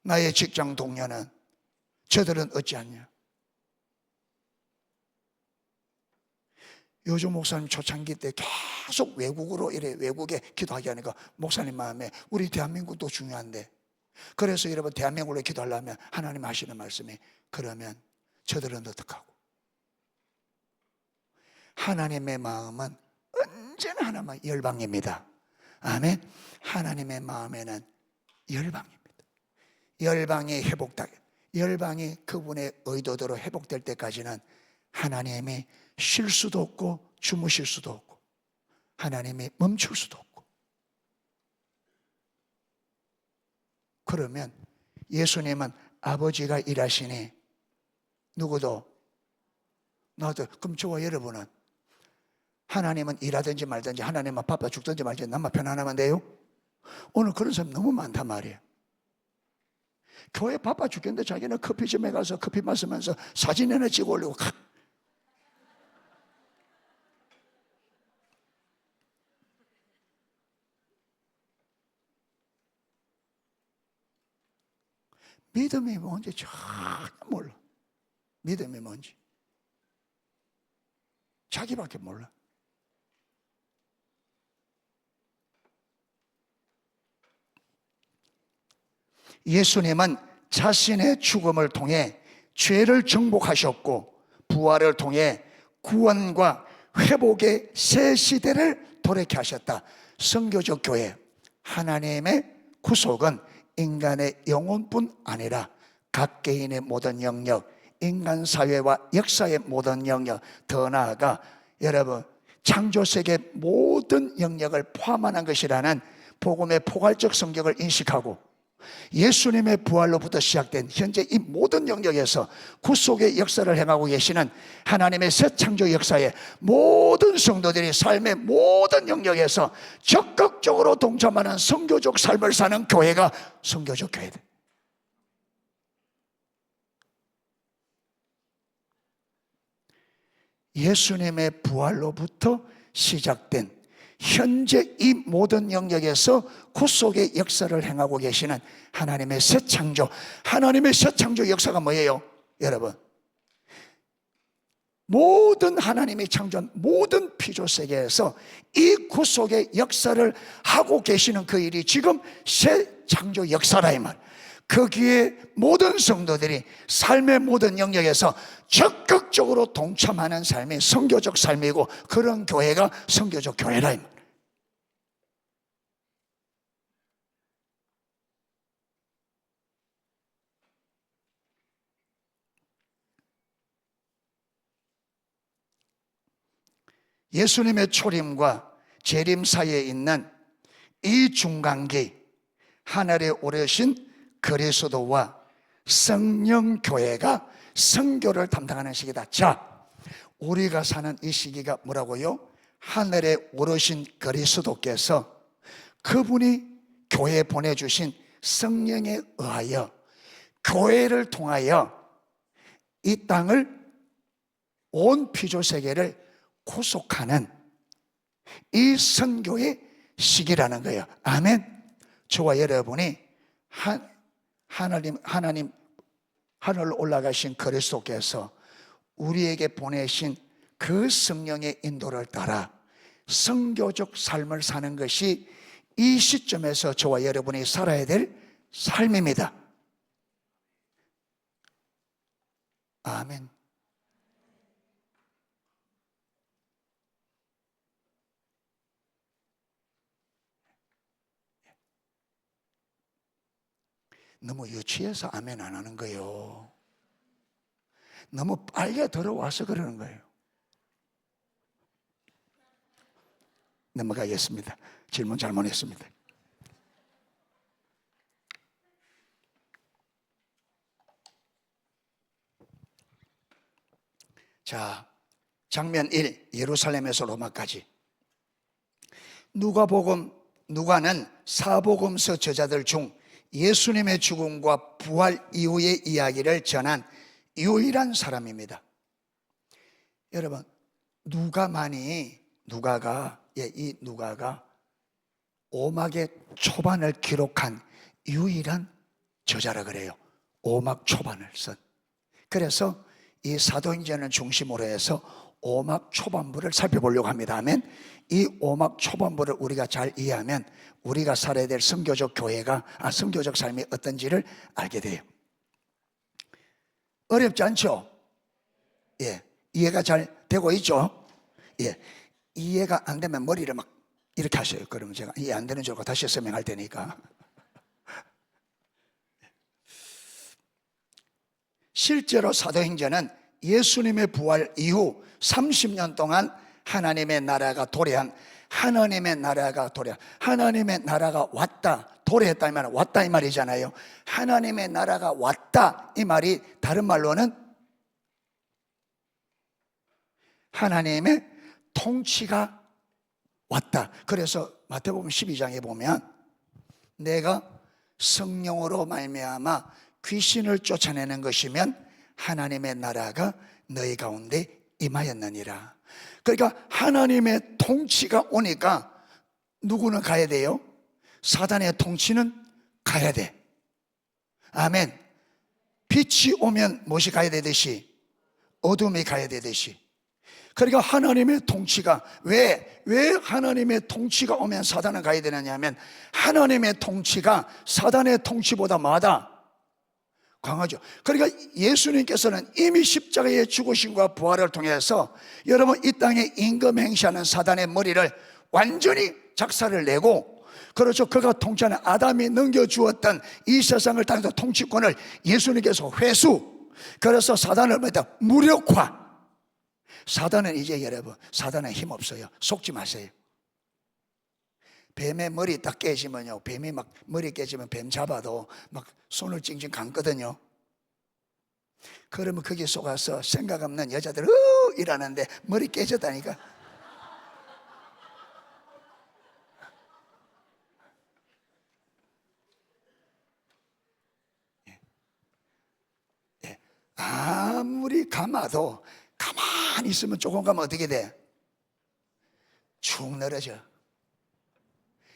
나의 직장 동료는, 저들은 어찌하냐? 요즘 목사님 초창기 때 계속 외국으로 외국에 기도하게 하니까 목사님 마음에 우리 대한민국도 중요한데, 그래서 여러분 대한민국으로 기도하려면 하나님 하시는 말씀이, 그러면 저들은 어떡하고? 하나님의 마음은 언제나 하나만 열방입니다. 아멘. 하나님의 마음에는 열방입니다. 열방이 열방이 그분의 의도대로 회복될 때까지는 하나님이 쉴 수도 없고 주무실 수도 없고 하나님이 멈출 수도 없고. 그러면 예수님은 아버지가 일하시니 누구도 나도, 그럼 저와 여러분은 하나님은 일하든지 말든지, 하나님은 바빠 죽든지 말든지 나만 편안하면 돼요? 오늘 그런 사람 너무 많단 말이에요. 교회 바빠 죽겠는데 자기는 커피점에 가서 커피 마시면서 사진 하나 찍어 올리고 믿음이 뭔지 전혀 몰라. 믿음이 뭔지 자기밖에 몰라. 예수님은 자신의 죽음을 통해 죄를 정복하셨고 부활을 통해 구원과 회복의 새 시대를 돌이켜 하셨다. 선교적 교회, 하나님의 구속은 인간의 영혼뿐 아니라 각 개인의 모든 영역, 인간 사회와 역사의 모든 영역, 더 나아가 여러분 창조세계 모든 영역을 포함하는 것이라는 복음의 포괄적 성격을 인식하고 예수님의 부활로부터 시작된 현재 이 모든 영역에서 구속의 역사를 행하고 계시는 하나님의 새 창조 역사에 모든 성도들이 삶의 모든 영역에서 적극적으로 동참하는 선교적 삶을 사는 교회가 선교적 교회다. 예수님의 부활로부터 시작된 현재 이 모든 영역에서 구속의 역사를 행하고 계시는 하나님의 새 창조, 하나님의 새 창조 역사가 뭐예요? 여러분, 모든 하나님이 창조한 모든 피조세계에서 이 구속의 역사를 하고 계시는 그 일이 지금 새 창조 역사라 이 말. 거기에 모든 성도들이 삶의 모든 영역에서 적극적으로 동참하는 삶이 선교적 삶이고, 그런 교회가 선교적 교회라. 예수님의 초림과 재림 사이에 있는 이 중간기, 하늘에 오르신 그리스도와 성령교회가 선교를 담당하는 시기다. 자, 우리가 사는 이 시기가 뭐라고요? 하늘에 오르신 그리스도께서 그분이 교회에 보내주신 성령에 의하여 교회를 통하여 이 땅을, 온 피조세계를 구속하는 이 선교의 시기라는 거예요. 아멘. 저와 여러분이 하나님 하늘로 올라가신 그리스도께서 우리에게 보내신 그 성령의 인도를 따라 선교적 삶을 사는 것이 이 시점에서 저와 여러분이 살아야 될 삶입니다. 아멘. 너무 유치해서 아멘 안 하는 거예요. 너무 빨리 들어와서 그러는 거예요. 넘어가겠습니다. 질문 잘못했습니다. 자, 장면 1, 예루살렘에서 로마까지. 누가는 사복음서 저자들 중 예수님의 죽음과 부활 이후의 이야기를 전한 유일한 사람입니다. 여러분, 누가가 오막의 초반을 기록한 유일한 저자라 그래요. 오막 초반을 쓴. 그래서 이 사도행전을 중심으로 해서 오막 초반부를 살펴보려고 합니다. 아멘. 이 오막 초반부를 우리가 잘 이해하면 우리가 살아야 될 선교적 선교적 삶이 어떤지를 알게 돼요. 어렵지 않죠? 예, 이해가 잘 되고 있죠? 예, 이해가 안 되면 머리를 막 이렇게 하셔요. 그러면 제가 이해 안 되는 줄 알고 다시 설명할 테니까. 실제로 사도행전은 예수님의 부활 이후 30년 동안 하나님의 나라가 왔다, 도래했다 이 말은 왔다 이 말이잖아요. 하나님의 나라가 왔다 이 말이 다른 말로는 하나님의 통치가 왔다. 그래서 마태복음 12장에 보면 내가 성령으로 말미암아 귀신을 쫓아내는 것이면 하나님의 나라가 너희 가운데 임하였느니라. 그러니까 하나님의 통치가 오니까 누구는 가야 돼요? 사단의 통치는 가야 돼. 아멘. 빛이 오면 무엇이 가야 되듯이 어둠이 가야 되듯이. 그러니까 하나님의 통치가 왜 하나님의 통치가 오면 사단은 가야 되느냐 하면 하나님의 통치가 사단의 통치보다 뭐하다? 강하죠. 그러니까 예수님께서는 이미 십자가의 죽으심과 부활을 통해서 여러분 이 땅에 임금 행시하는 사단의 머리를 완전히 작사를 내고, 그렇죠, 그가 통치하는 아담이 넘겨주었던 이 세상을 땅에서 통치권을 예수님께서 회수, 그래서 사단을 무력화. 사단은 이제 여러분, 사단은 힘없어요. 속지 마세요. 뱀의 머리 딱 깨지면요, 뱀이 막 머리 깨지면 뱀 잡아도 막 손을 찡찡 감거든요. 그러면 거기 속아서 생각 없는 여자들 이러는데 머리 깨졌다니까. 아무리 감아도 가만히 있으면 조금 가면 어떻게 돼? 축 늘어져.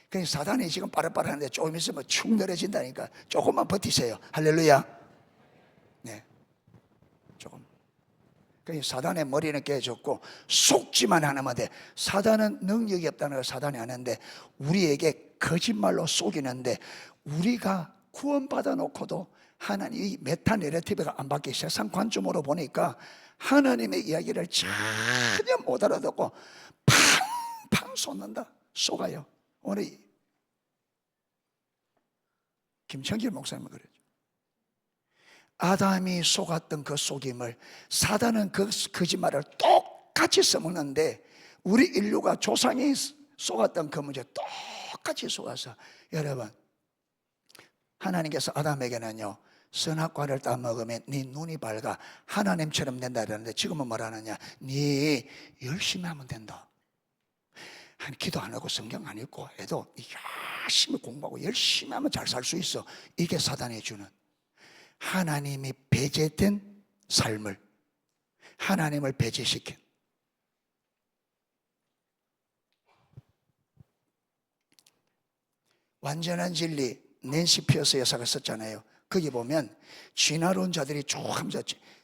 그러니까 사단이 지금 빠르빠르한데 조금 있으면 축 늘어진다니까. 조금만 버티세요. 할렐루야. 네, 조금. 그러니까 사단의 머리는 깨졌고 속지만 하면 돼. 사단은 능력이 없다는 걸 사단이 아는데 우리에게 거짓말로 속이는데 우리가 구원받아 놓고도 하나님 이 메타 내러티브가 안 바뀌, 세상 관점으로 보니까 하나님의 이야기를 전혀 못 알아듣고 팡팡 쏟는다, 쏘가요. 오늘 김청길 목사님은 그랬죠. 아담이 속았던 그 속임을 사단은 그 거짓말을 똑같이 써먹는데, 우리 인류가 조상이 속았던 그 문제 똑같이 속아서, 여러분, 하나님께서 아담에게는요, 선악과를 따먹으면 네 눈이 밝아 하나님처럼 된다 그러는데, 지금은 뭐라느냐, 네 열심히 하면 된다. 기도 안 하고 성경 안 읽고 해도 열심히 공부하고 열심히 하면 잘 살 수 있어. 이게 사단이 주는, 하나님이 배제된 삶을, 하나님을 배제시킨. 완전한 진리, 낸시 피어스 여사가 썼잖아요. 거기 보면 진화론 자들이 쭉 하면서,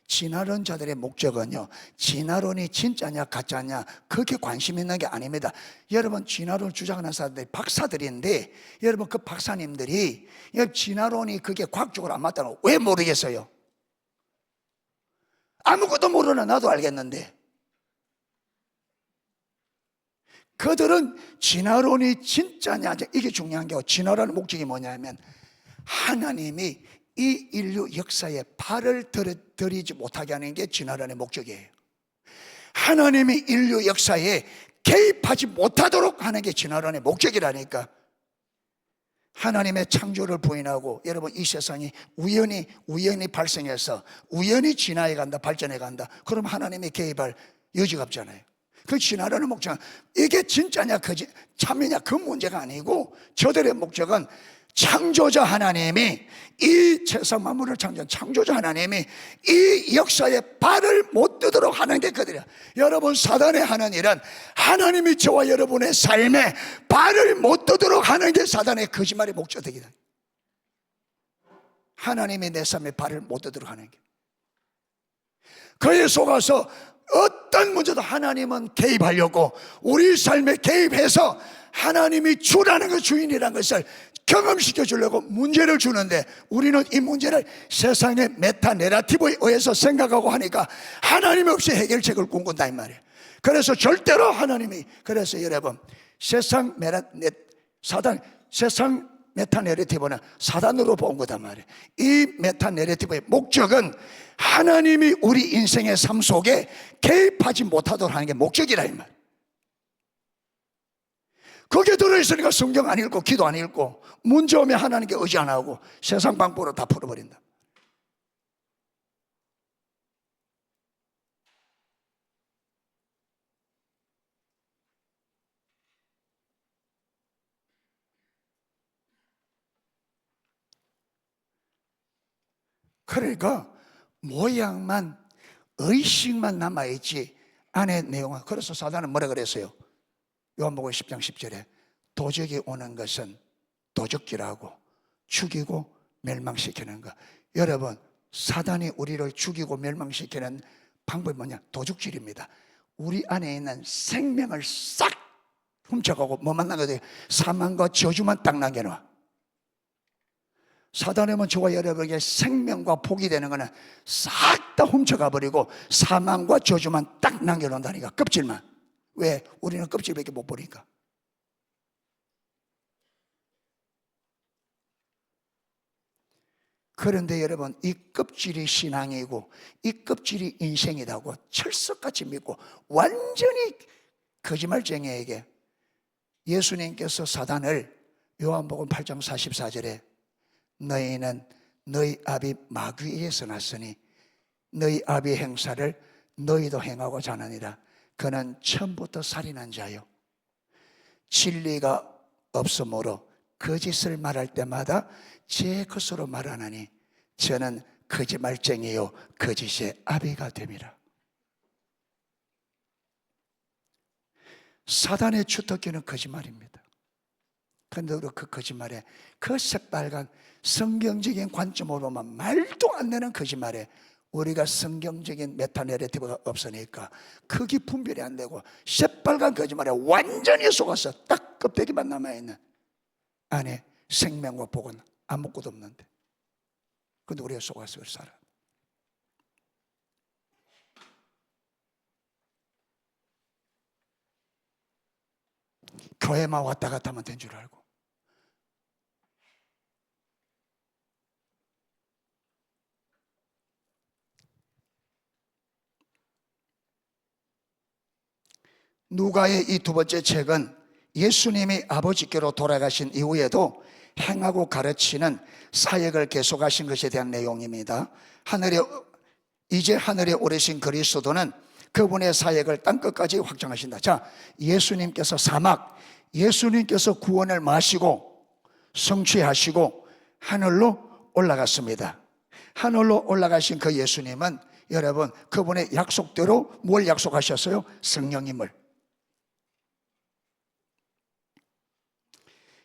진화론 자들의 목적은요, 진화론이 진짜냐 가짜냐 그게 관심 있는 게 아닙니다. 여러분, 진화론을 주장하는 사람들이 박사들인데, 여러분 그 박사님들이 진화론이 그게 과학적으로 안 맞다는 거 왜 모르겠어요? 아무것도 모르나 나도 알겠는데. 그들은 진화론이 진짜냐, 이게 중요한 게, 진화론의 목적이 뭐냐면 하나님이 이 인류 역사에 발을 들이지 못하게 하는 게 진화론의 목적이에요. 하나님이 인류 역사에 개입하지 못하도록 하는 게 진화론의 목적이라니까. 하나님의 창조를 부인하고, 여러분 이 세상이 우연히 발생해서 우연히 진화해 간다, 발전해 간다, 그럼 하나님이 개입할 여지가 없잖아요. 그 진화론의 목적은 이게 진짜냐 참이냐 그 문제가 아니고, 저들의 목적은 창조자 하나님이, 이 세상 만물을 창조한 창조자 하나님이 이 역사에 발을 못 뜨도록 하는 게 그들이야. 여러분, 사단의 하는 일은 하나님이 저와 여러분의 삶에 발을 못 뜨도록 하는 게 사단의 거짓말의 목적이다. 하나님이 내 삶에 발을 못 뜨도록 하는 게. 그에 속아서 어떤 문제도 하나님은 개입하려고, 우리 삶에 개입해서 하나님이 주라는 것, 주인이라는 것을 경험시켜 주려고 문제를 주는데, 우리는 이 문제를 세상의 메타 내러티브에 의해서 생각하고 하니까 하나님 없이 해결책을 꿈꾼다 이 말이에요. 그래서 절대로 하나님이, 그래서 여러분, 세상 메타 내러티브는 사단으로 본 거단 말이에요. 이 메타 내러티브의 목적은 하나님이 우리 인생의 삶 속에 개입하지 못하도록 하는 게 목적이라 이 말이에요. 거기에 들어있으니까 성경 안 읽고 기도 안 읽고 문제 오면 하나님께 의지 안 하고 세상 방법으로 다 풀어버린다. 그러니까 모양만, 의식만 남아있지 안에 내용은. 그래서 사단은 뭐라 그랬어요? 요한복음 10장 10절에 도적이 오는 것은 도적질하고 죽이고 멸망시키는 것. 여러분, 사단이 우리를 죽이고 멸망시키는 방법이 뭐냐? 도둑질입니다. 우리 안에 있는 생명을 싹 훔쳐가고 뭐만 남겨도 사망과 저주만 딱 남겨놔. 사단이면 저와 여러분에게 생명과 복이 되는 거는 싹 다 훔쳐가 버리고 사망과 저주만 딱 남겨놓는다니까. 껍질만. 왜? 우리는 껍질밖에 못 보니까. 그런데 여러분, 이 껍질이 신앙이고 이 껍질이 인생이라고 철석같이 믿고 완전히 거짓말쟁이에게 예수님께서 사단을 요한복음 8장 44절에 너희는 너희 아비 마귀에서 났으니 너희 아비의 행사를 너희도 행하고자 하느니라. 그는 처음부터 살인한 자요 진리가 없으므로 거짓을 말할 때마다 제 것으로 말하나니 저는 거짓말쟁이요 거짓의 아비가 됨이라. 사단의 주특기는 거짓말입니다. 그런데 그 거짓말에, 그 새빨간 성경적인 관점으로 보면 말도 안 되는 거짓말에 우리가 성경적인 메타 내러티브가 없으니까 크기 분별이 안 되고 새빨간 거짓말에 완전히 속아서 딱 껍데기만 남아있는 안에 생명과 복은 아무것도 없는데. 근데 우리가 속아서 살아. 교회만 왔다 갔다 하면 된 줄 알고. 누가의 이 두 번째 책은 예수님이 아버지께로 돌아가신 이후에도 행하고 가르치는 사역을 계속하신 것에 대한 내용입니다. 이제 하늘에 오르신 그리스도는 그분의 사역을 땅끝까지 확장하신다. 자, 예수님께서 예수님께서 구원을 마시고 성취하시고 하늘로 올라갔습니다. 하늘로 올라가신 그 예수님은 여러분, 그분의 약속대로 뭘 약속하셨어요? 성령님을.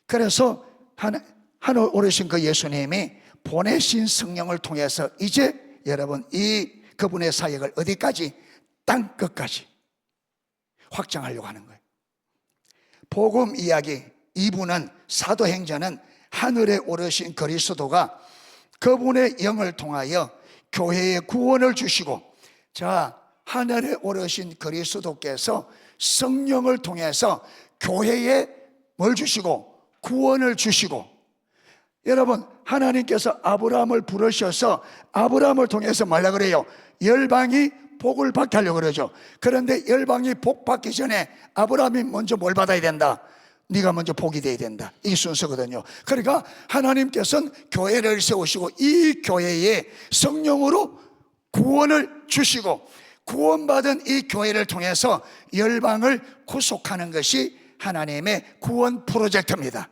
그래서 하늘 오르신 그 예수님이 보내신 성령을 통해서 이제 여러분 그분의 사역을 어디까지? 땅끝까지 확장하려고 하는 거예요. 복음 이야기 2부는 사도행전은 하늘에 오르신 그리스도가 그분의 영을 통하여 교회에 구원을 주시고, 자, 하늘에 오르신 그리스도께서 성령을 통해서 교회에 뭘 주시고? 구원을 주시고. 여러분, 하나님께서 아브라함을 부르셔서 아브라함을 통해서 말라 그래요. 열방이 복을 받게 하려고 그러죠. 그런데 열방이 복 받기 전에 아브라함이 먼저 뭘 받아야 된다? 네가 먼저 복이 돼야 된다. 이 순서거든요. 그러니까 하나님께서는 교회를 세우시고 이 교회에 성령으로 구원을 주시고, 구원받은 이 교회를 통해서 열방을 구속하는 것이 하나님의 구원 프로젝트입니다.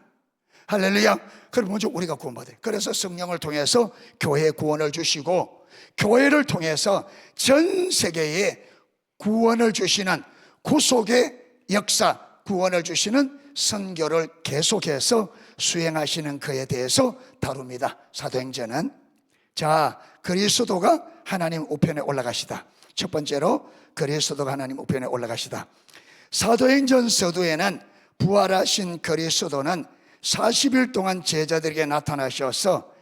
할렐루야. 그럼 먼저 우리가 구원받아요. 그래서 성령을 통해서 교회에 구원을 주시고, 교회를 통해서 전 세계에 구원을 주시는 구속의 역사, 구원을 주시는 선교를 계속해서 수행하시는 그에 대해서 다룹니다. 사도행전은. 자, 그리스도가 하나님 우편에 올라가시다. 첫 번째로 그리스도가 하나님 우편에 올라가시다. 사도행전 서두에는 부활하신 그리스도는 40일 동안 제자들에게 나타나셔서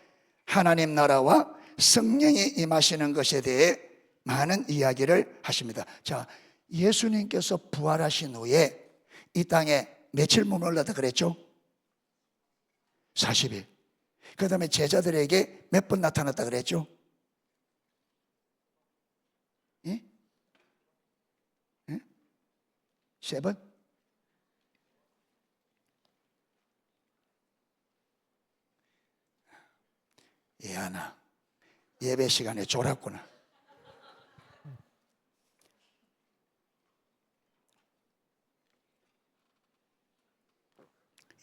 하나님 나라와 성령이 임하시는 것에 대해 많은 이야기를 하십니다. 자, 예수님께서 부활하신 후에 이 땅에 며칠 머물렀다 그랬죠? 40일. 그 다음에 제자들에게 몇 번 나타났다 그랬죠? 예? 예? 3번? 예하나, 예배 시간에 졸았구나.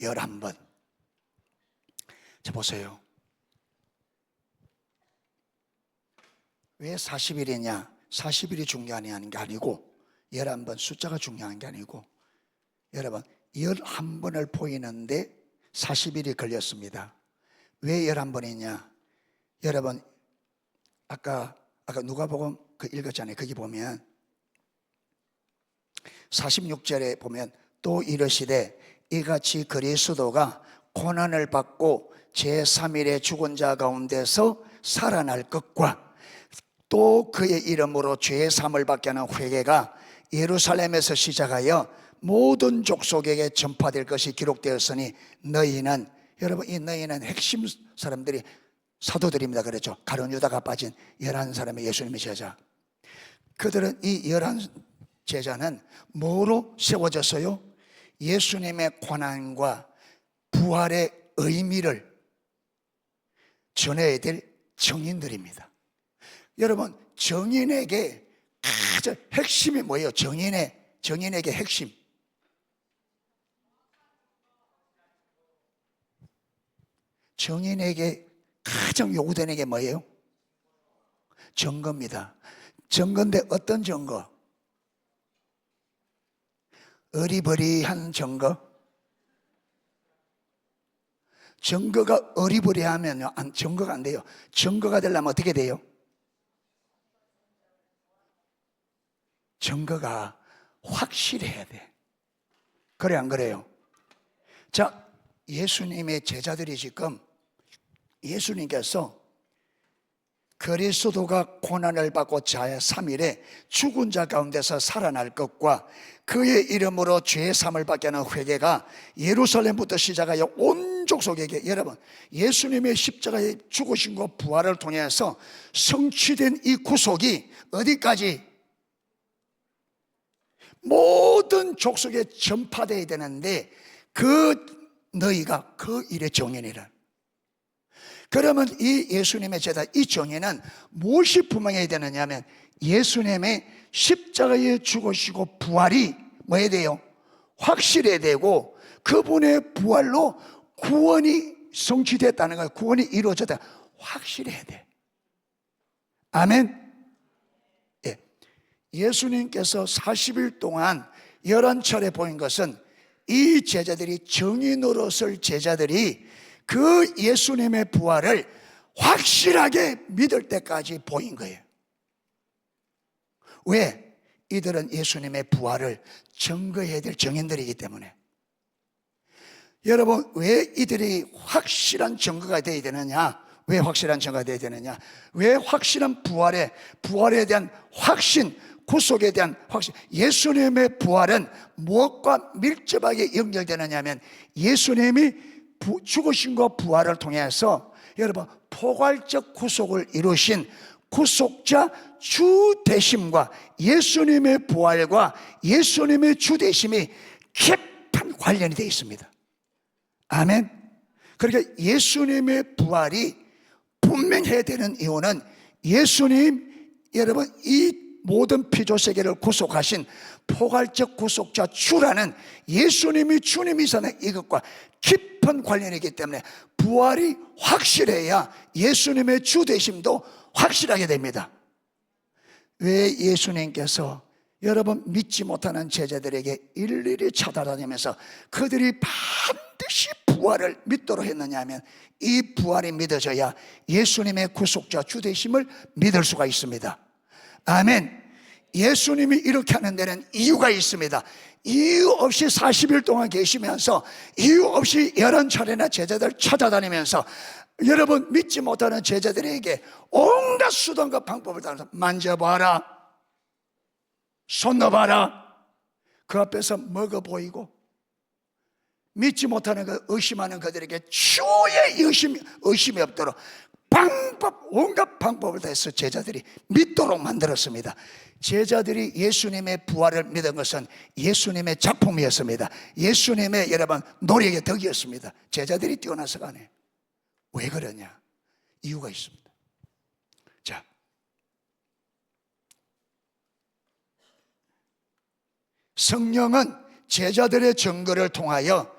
열한 번. 자, 보세요. 왜 40일이냐? 40일이 중요한 게 아니고 11번 숫자가 중요한 게 아니고, 여러분 11번을 보이는데 40일이 걸렸습니다. 왜 11번이냐? 여러분 아까 누가복음 그 읽었잖아요. 거기 보면 46절에 보면 또 이르시되 이같이 그리스도가 고난을 받고 제3일에 죽은 자 가운데서 살아날 것과 또 그의 이름으로 죄의 사함을 받게 하는 회개가 예루살렘에서 시작하여 모든 족속에게 전파될 것이 기록되었으니 너희는, 여러분 이 너희는 핵심 사람들이 사도들입니다. 그랬죠. 가룟 유다가 빠진 11사람의 예수님의 제자. 그들은 이 11제자는 뭐로 세워졌어요? 예수님의 고난과 부활의 의미를 전해야 될 증인들입니다. 여러분, 증인에게 가장 핵심이 뭐예요? 증인에게 핵심. 증인에게 가장 요구되는 게 뭐예요? 증거입니다. 증거인데 어떤 증거? 어리버리한 증거? 증거가 어리버리하면 증거가 안 돼요. 증거가 되려면 어떻게 돼요? 증거가 확실해야 돼. 그래 안 그래요? 자, 예수님의 제자들이 지금 예수님께서 그리스도가 고난을 받고 제3일에 죽은 자 가운데서 살아날 것과 그의 이름으로 죄 사함을 받게 하는 회개가 예루살렘부터 시작하여 온 족속에게, 여러분, 예수님의 십자가의 죽으심과 부활을 통해서 성취된 이 구속이 어디까지? 모든 족속에 전파되어야 되는데 너희가 그 일의 정인이라. 그러면 이 예수님의 제자, 이 정예는 무엇이 분명해야 되느냐 하면 예수님의 십자가에 죽으시고 부활이 뭐해야 돼요? 확실해야 되고 그분의 부활로 구원이 성취됐다는 거예요. 구원이 이루어졌다. 확실해야 돼. 아멘. 예. 예수님께서 40일 동안 11차례 보인 것은 이 제자들이 정인으로 설 제자들이 그 예수님의 부활을 확실하게 믿을 때까지 보인 거예요. 왜? 이들은 예수님의 부활을 증거해야 될 정인들이기 때문에. 여러분, 왜 이들이 확실한 증거가 되어야 되느냐? 왜 확실한 증거가 되어야 되느냐? 왜 확실한 부활에 대한 확신, 구속에 대한 확신. 예수님의 부활은 무엇과 밀접하게 연결되느냐 하면 예수님이 죽으심과 부활을 통해서 여러분 포괄적 구속을 이루신 구속자 주 되심과 예수님의 부활과 예수님의 주 되심이 깊은 관련이 되어 있습니다. 아멘. 그러니까 예수님의 부활이 분명해야 되는 이유는 예수님, 여러분, 이 모든 피조 세계를 구속하신 포괄적 구속자 주라는 예수님이 주님이시는 이것과 깊은 관련이기 때문에 부활이 확실해야 예수님의 주 되심도 확실하게 됩니다. 왜 예수님께서 여러분 믿지 못하는 제자들에게 일일이 찾아다니면서 그들이 반드시 부활을 믿도록 했느냐 하면 이 부활이 믿어져야 예수님의 구속자 주 되심을 믿을 수가 있습니다. 아멘. 예수님이 이렇게 하는 데는 이유가 있습니다. 이유 없이 40일 동안 계시면서 이유 없이 11차례나 제자들 찾아다니면서 여러분 믿지 못하는 제자들에게 온갖 수단과 방법을 다해서 만져봐라, 손 넣어봐라, 그 앞에서 먹어 보이고 믿지 못하는 것, 의심하는 그들에게 주의 의심이 없도록 온갖 방법을 다해서 제자들이 믿도록 만들었습니다. 제자들이 예수님의 부활을 믿은 것은 예수님의 작품이었습니다. 예수님의 여러분 노력의 덕이었습니다. 제자들이 뛰어나서가 아니에요. 왜 그러냐? 이유가 있습니다. 자, 성령은 제자들의 증거를 통하여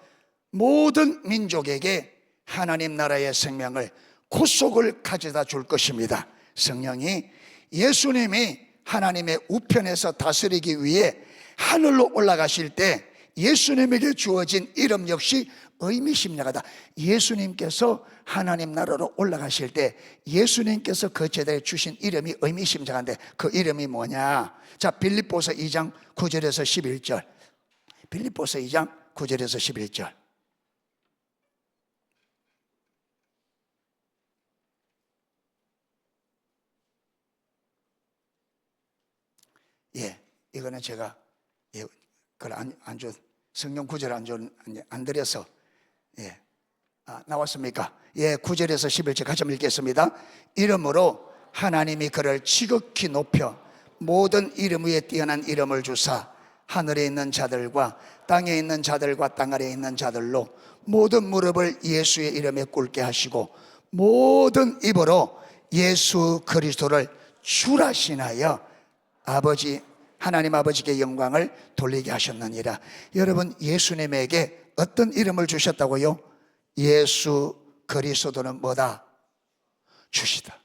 모든 민족에게 하나님 나라의 생명을, 구속을 가져다 줄 것입니다. 성령이, 예수님이 하나님의 우편에서 다스리기 위해 하늘로 올라가실 때 예수님에게 주어진 이름 역시 의미심장하다. 예수님께서 하나님 나라로 올라가실 때 예수님께서 그 제자에 주신 이름이 의미심장한데 그 이름이 뭐냐? 자, 빌립보서 2장 9절에서 11절. 빌립보서 2장 9절에서 11절. 예, 이거는 제가 그걸 성경 구절 안 드려서 나왔습니까? 예, 9절에서 11절 같이 한번 읽겠습니다. 이름으로 하나님이 그를 지극히 높여 모든 이름 위에 뛰어난 이름을 주사 하늘에 있는 자들과 땅에 있는 자들과 땅 아래에 있는 자들로 모든 무릎을 예수의 이름에 꿇게 하시고 모든 입으로 예수 그리스도를 주라 신하여 하나님 아버지께 영광을 돌리게 하셨느니라. 여러분, 예수님에게 어떤 이름을 주셨다고요? 예수 그리스도는 뭐다? 주시다.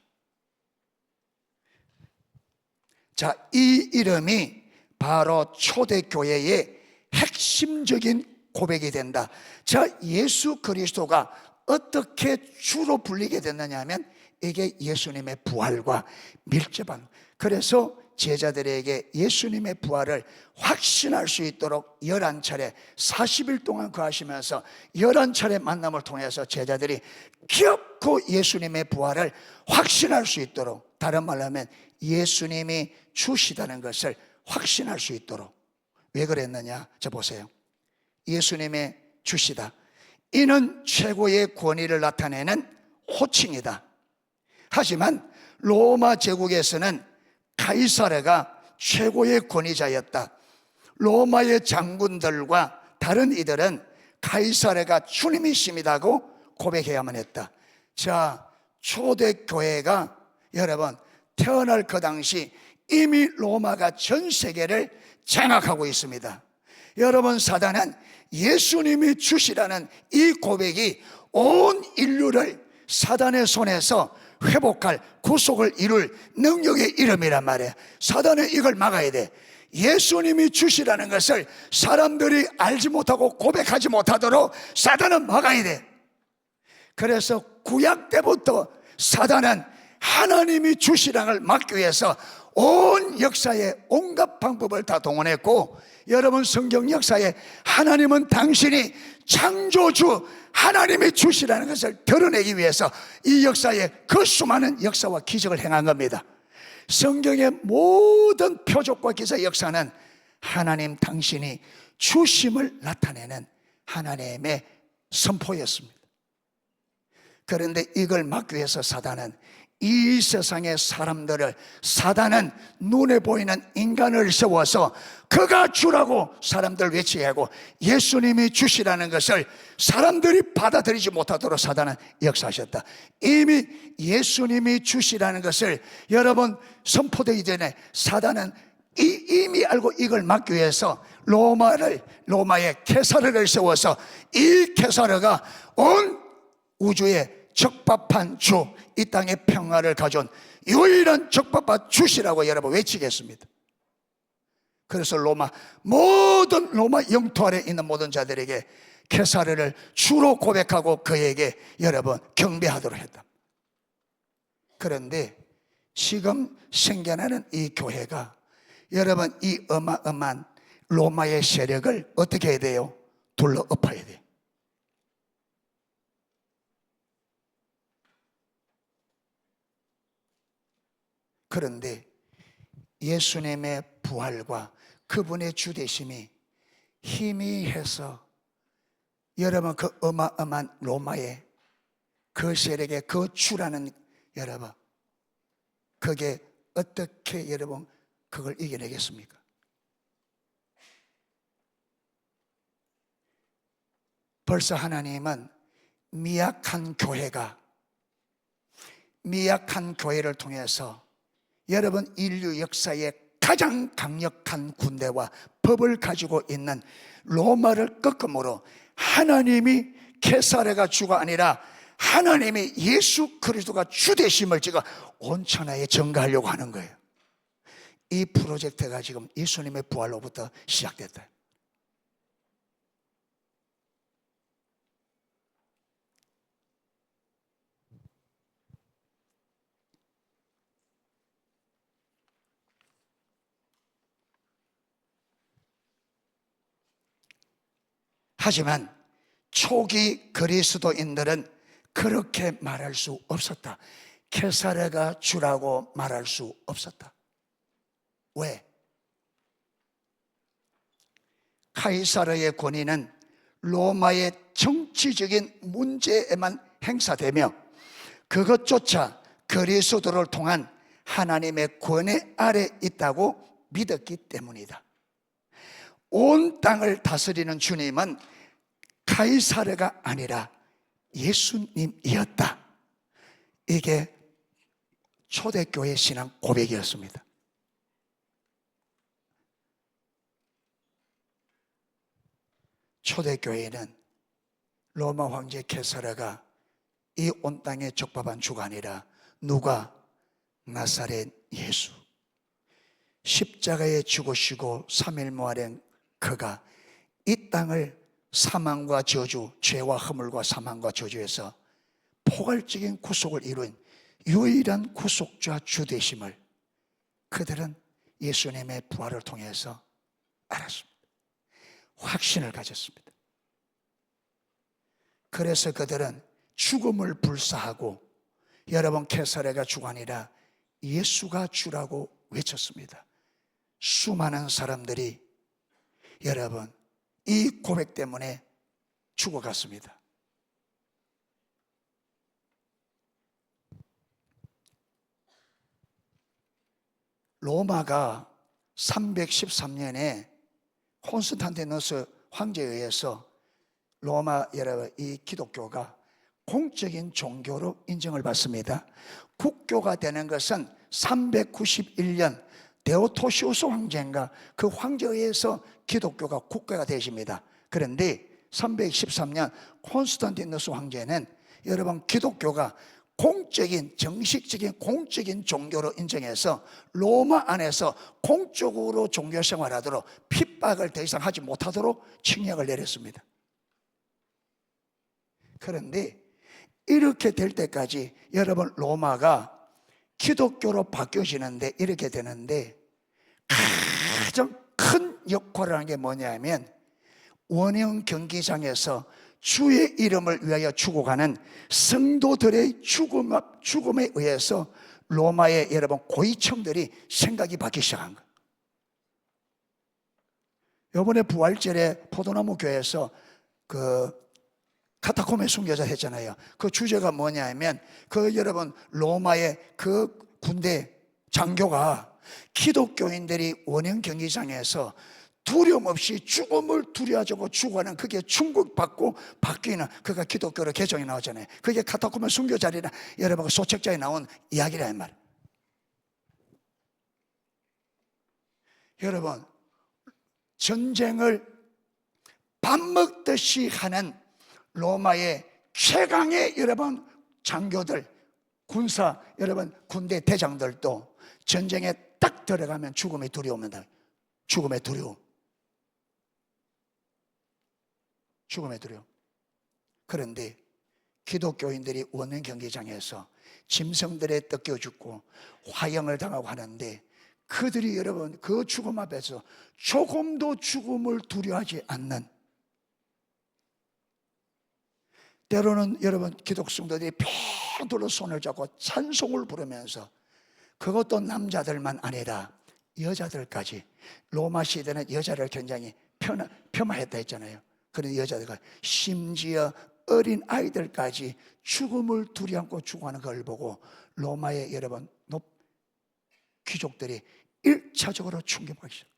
자, 이 이름이 바로 초대교회의 핵심적인 고백이 된다. 자, 예수 그리스도가 어떻게 주로 불리게 됐느냐 하면 이게 예수님의 부활과 밀접한. 그래서 제자들에게 예수님의 부활을 확신할 수 있도록 11차례 40일 동안 거하시면서 11차례 만남을 통해서 제자들이 기어코 예수님의 부활을 확신할 수 있도록, 다른 말로 하면 예수님이 주시다는 것을 확신할 수 있도록. 왜 그랬느냐? 저 보세요. 예수님의 주시다, 이는 최고의 권위를 나타내는 호칭이다. 하지만 로마 제국에서는 가이사르가 최고의 권위자였다. 로마의 장군들과 다른 이들은 가이사르가 주님이십니다고 고백해야만 했다. 자, 초대교회가 여러분 태어날 그 당시 이미 로마가 전 세계를 장악하고 있습니다. 여러분, 사단은 예수님이 주시라는 이 고백이 온 인류를 사단의 손에서 회복할, 구속을 이룰 능력의 이름이란 말이에요. 사단은 이걸 막아야 돼. 예수님이 주시라는 것을 사람들이 알지 못하고 고백하지 못하도록 사단은 막아야 돼. 그래서 구약 때부터 사단은 하나님이 주시라는 걸 막기 위해서 온 역사에 온갖 방법을 다 동원했고, 여러분 성경 역사에 하나님은 당신이 창조주 하나님이 주시라는 것을 드러내기 위해서 이 역사에 그 수많은 역사와 기적을 행한 겁니다. 성경의 모든 표적과 기사 역사는 하나님 당신이 주심을 나타내는 하나님의 선포였습니다. 그런데 이걸 막기 위해서 사단은 이 세상의 사람들을, 사단은 눈에 보이는 인간을 세워서 그가 주라고 사람들 외치게 하고 예수님이 주시라는 것을 사람들이 받아들이지 못하도록 사단은 역사하셨다. 이미 예수님이 주시라는 것을 여러분 선포되기 전에 사단은 이미 알고 이걸 막기 위해서 로마의 케사르를 세워서 이 케사르가 온 우주에 적법한 주, 이 땅의 평화를 가져온 유일한 적법한 주시라고 여러분 외치겠습니다. 그래서 모든 로마 영토 아래 있는 모든 자들에게 케사르를 주로 고백하고 그에게 여러분 경배하도록 했다. 그런데 지금 생겨나는 이 교회가 여러분 이 어마어마한 로마의 세력을 어떻게 해야 돼요? 둘러 엎어야 돼요. 그런데 예수님의 부활과 그분의 주되심이 희미해서 여러분 그 어마어마한 로마의 그 세력의 그 주라는 여러분, 그게 어떻게 여러분 그걸 이겨내겠습니까? 벌써 하나님은 미약한 교회를 통해서 여러분 인류 역사의 가장 강력한 군대와 법을 가지고 있는 로마를 꺾음으로 하나님이 케사르가 주가 아니라 하나님이 예수 그리스도가 주 되심을 지금 온 천하에 전가하려고 하는 거예요. 이 프로젝트가 지금 예수님의 부활로부터 시작됐다. 하지만 초기 그리스도인들은 그렇게 말할 수 없었다. 케사르가 주라고 말할 수 없었다. 왜? 카이사르의 권위는 로마의 정치적인 문제에만 행사되며 그것조차 그리스도를 통한 하나님의 권위 아래 있다고 믿었기 때문이다. 온 땅을 다스리는 주님은 카이사르가 아니라 예수님이었다. 이게 초대교회 신앙 고백이었습니다. 초대교회는 로마 황제 케사르가 이 온 땅의 적법한 주가 아니라 누가? 나사렛 예수. 십자가에 죽으시고 3일 만에 그가 이 땅을 사망과 저주, 죄와 허물과 사망과 저주에서 포괄적인 구속을 이룬 유일한 구속자 주 되심을 그들은 예수님의 부활을 통해서 알았습니다. 확신을 가졌습니다. 그래서 그들은 죽음을 불사하고 여러분 캐서레가 주가 아니라 예수가 주라고 외쳤습니다. 수많은 사람들이 여러분 이 고백 때문에 죽어갔습니다. 로마가 313년에 콘스탄티누스 황제에 의해서 로마 여러분 이 기독교가 공적인 종교로 인정을 받습니다. 국교가 되는 것은 391년 데오토시우스 황제인가 그 황제에 의해서 기독교가 국가가 되십니다. 그런데 313년 콘스탄티누스 황제는 여러분 기독교가 공적인 정식적인 공적인 종교로 인정해서 로마 안에서 공적으로 종교 생활하도록 핍박을 더 이상 하지 못하도록 칙령을 내렸습니다. 그런데 이렇게 될 때까지 여러분 로마가 기독교로 바뀌어지는데 이렇게 되는데 가장 큰 역할을 하는 게 뭐냐면 원형 경기장에서 주의 이름을 위하여 죽어가는 성도들의 죽음에 의해서 로마의 여러분 고위층들이 생각이 바뀌기 시작한 거예요. 이번에 부활절에 포도나무 교회에서 그 카타콤에 숨겨져 했잖아요. 그 주제가 뭐냐면 그 여러분 로마의 그 군대 장교가 기독교인들이 원형 경기장에서 두려움 없이 죽음을 두려워하고 죽어가는 그게 충격받고 바뀌는 그가 기독교로 개정이 나오잖아요. 그게 카타콤의 순교자리나 여러분 소책자에 나온 이야기라 이 말. 여러분 전쟁을 밥 먹듯이 하는 로마의 최강의 여러분 장교들 군사 여러분 군대 대장들도 전쟁에 딱 들어가면 죽음의 두려움입니다. 죽음의 두려움. 죽음의 두려움. 그런데 기독교인들이 원형 경기장에서 짐승들에 뜯겨 죽고 화형을 당하고 하는데 그들이 여러분 그 죽음 앞에서 조금도 죽음을 두려워하지 않는, 때로는 여러분 기독성도들이 펴들어 손을 잡고 찬송을 부르면서, 그것도 남자들만 아니라 여자들까지, 로마 시대는 여자를 굉장히 폄하했다 했잖아요. 그런 여자들과 심지어 어린 아이들까지 죽음을 두려워하고 죽어가는 걸 보고 로마의 여러분 귀족들이 1차적으로 충격받기 시작.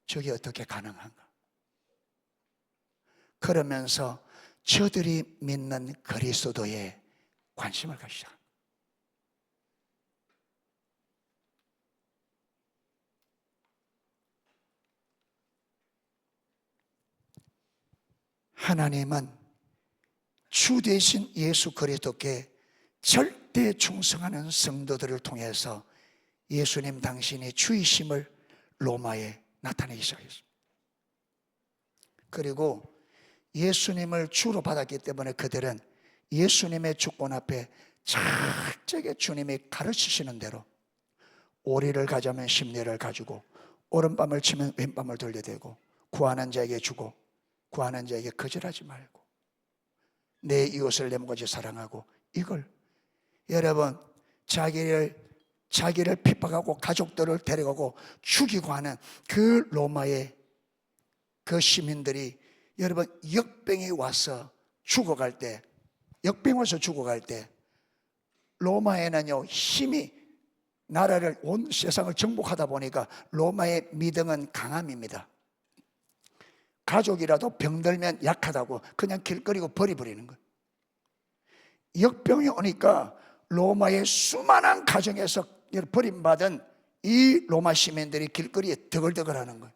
저게 어떻게 가능한가? 그러면서 저들이 믿는 그리스도에 관심을 갖기 시작. 하나님은 주 대신 예수 그리스도께 절대 충성하는 성도들을 통해서 예수님 당신의 주이심을 로마에 나타내기 시작했습니다. 그리고 예수님을 주로 받았기 때문에 그들은 예수님의 주권 앞에 철저하게 주님이 가르치시는 대로 오리를 가자면 심리를 가지고 오른밤을 치면 왼밤을 돌려대고 구하는 자에게 주고 구하는 자에게 거절하지 말고 내 이웃을 내 몸같이 사랑하고, 이걸 여러분 자기를 핍박하고 가족들을 데려가고 죽이고 하는 그 로마의 그 시민들이 여러분 역병이 와서 죽어갈 때, 역병 와서 죽어갈 때 로마에는요 힘이, 나라를 온 세상을 정복하다 보니까 로마의 미등은 강함입니다. 가족이라도 병들면 약하다고 그냥 길거리고 버려버리는 거예요. 역병이 오니까 로마의 수많은 가정에서 버림받은 이 로마 시민들이 길거리에 더글더글하는 거예요.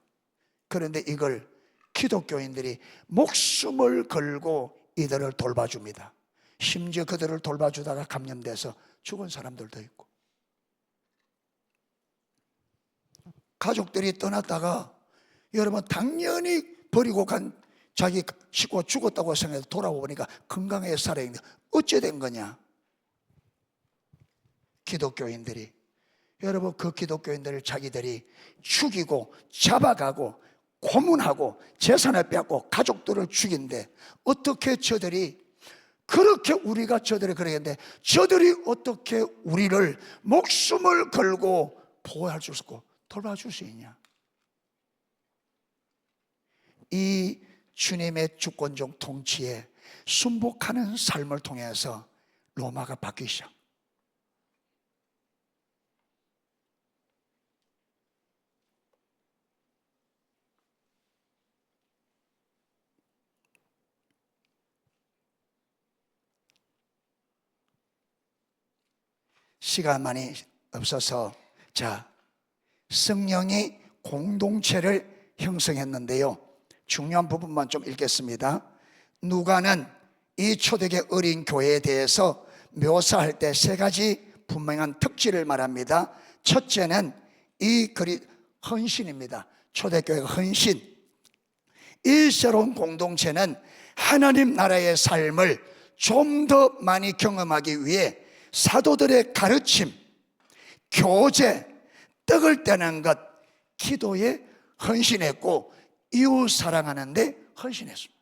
그런데 이걸 기독교인들이 목숨을 걸고 이들을 돌봐줍니다. 심지어 그들을 돌봐주다가 감염돼서 죽은 사람들도 있고, 가족들이 떠났다가 여러분 당연히 버리고 간 자기 식구가 죽었다고 생각해서 돌아오니까 건강하게 살아있는데 어째 된 거냐? 기독교인들이 여러분, 그 기독교인들을 자기들이 죽이고 잡아가고 고문하고 재산을 빼앗고 가족들을 죽인데, 어떻게 저들이 그렇게 우리가 저들을 그러겠는데 저들이 어떻게 우리를 목숨을 걸고 보호할 수 있고 돌봐줄 수 있냐? 이 주님의 주권적 통치에 순복하는 삶을 통해서 로마가 바뀌기 시작. 시간만이 없어서, 자, 성령이 공동체를 형성했는데요, 중요한 부분만 좀 읽겠습니다. 누가는 이 초대교회 어린 교회에 대해서 묘사할 때 세 가지 분명한 특질을 말합니다. 첫째는 이 글이 헌신입니다. 초대교회가 헌신. 이 새로운 공동체는 하나님 나라의 삶을 좀 더 많이 경험하기 위해 사도들의 가르침, 교제, 떡을 떼는 것, 기도에 헌신했고 이웃 사랑하는 데 헌신했습니다.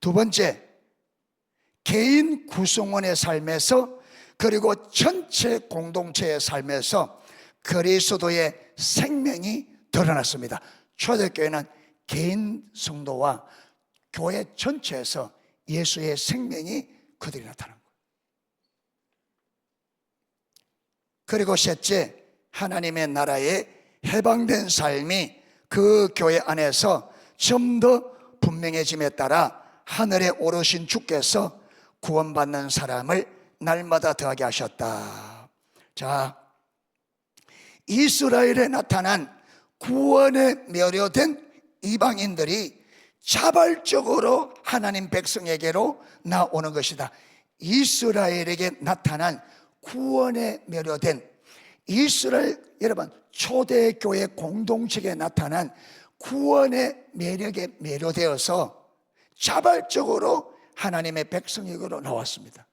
두 번째, 개인 구성원의 삶에서 그리고 전체 공동체의 삶에서 그리스도의 생명이 드러났습니다. 초대교회는 개인 성도와 교회 전체에서 예수의 생명이 그들이 나타난 거예요. 그리고 셋째, 하나님의 나라에 해방된 삶이 그 교회 안에서 좀 더 분명해짐에 따라 하늘에 오르신 주께서 구원받는 사람을 날마다 더하게 하셨다. 자, 이스라엘에 나타난 구원에 멸효된 이방인들이 자발적으로 하나님 백성에게로 나오는 것이다. 이스라엘에게 나타난 구원에 멸효된 이스라엘, 여러분, 초대교회 공동체에 나타난 구원의 매력에 매료되어서 자발적으로 하나님의 백성에게로 나왔습니다.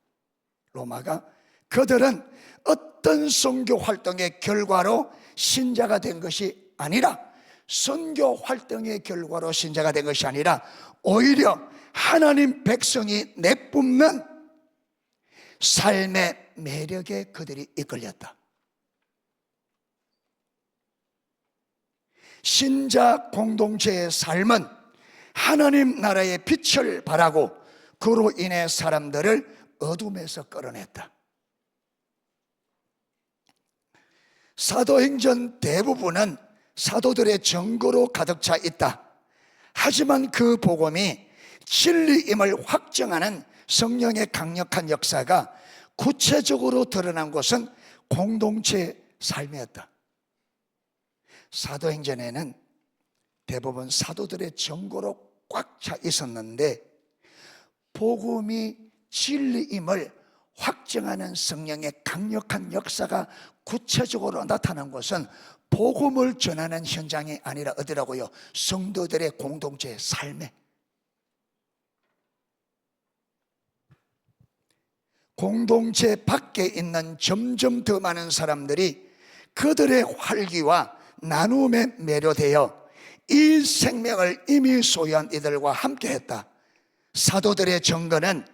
로마가 그들은 어떤 선교 활동의 결과로 신자가 된 것이 아니라, 선교 활동의 결과로 신자가 된 것이 아니라 오히려 하나님 백성이 내뿜는 삶의 매력에 그들이 이끌렸다. 신자 공동체의 삶은 하나님 나라의 빛을 발하고 그로 인해 사람들을 어둠에서 끌어냈다. 사도행전 대부분은 사도들의 증거로 가득 차 있다. 하지만 그 복음이 진리임을 확증하는 성령의 강력한 역사가 구체적으로 드러난 것은 공동체의 삶이었다. 사도행전에는 대부분 사도들의 증거로 꽉 차 있었는데, 복음이 진리임을 확증하는 성령의 강력한 역사가 구체적으로 나타난 것은 복음을 전하는 현장이 아니라 어디라고요? 성도들의 공동체의 삶에. 공동체 밖에 있는 점점 더 많은 사람들이 그들의 활기와 나눔에 매료되어 이 생명을 이미 소유한 이들과 함께했다. 사도들의 증거는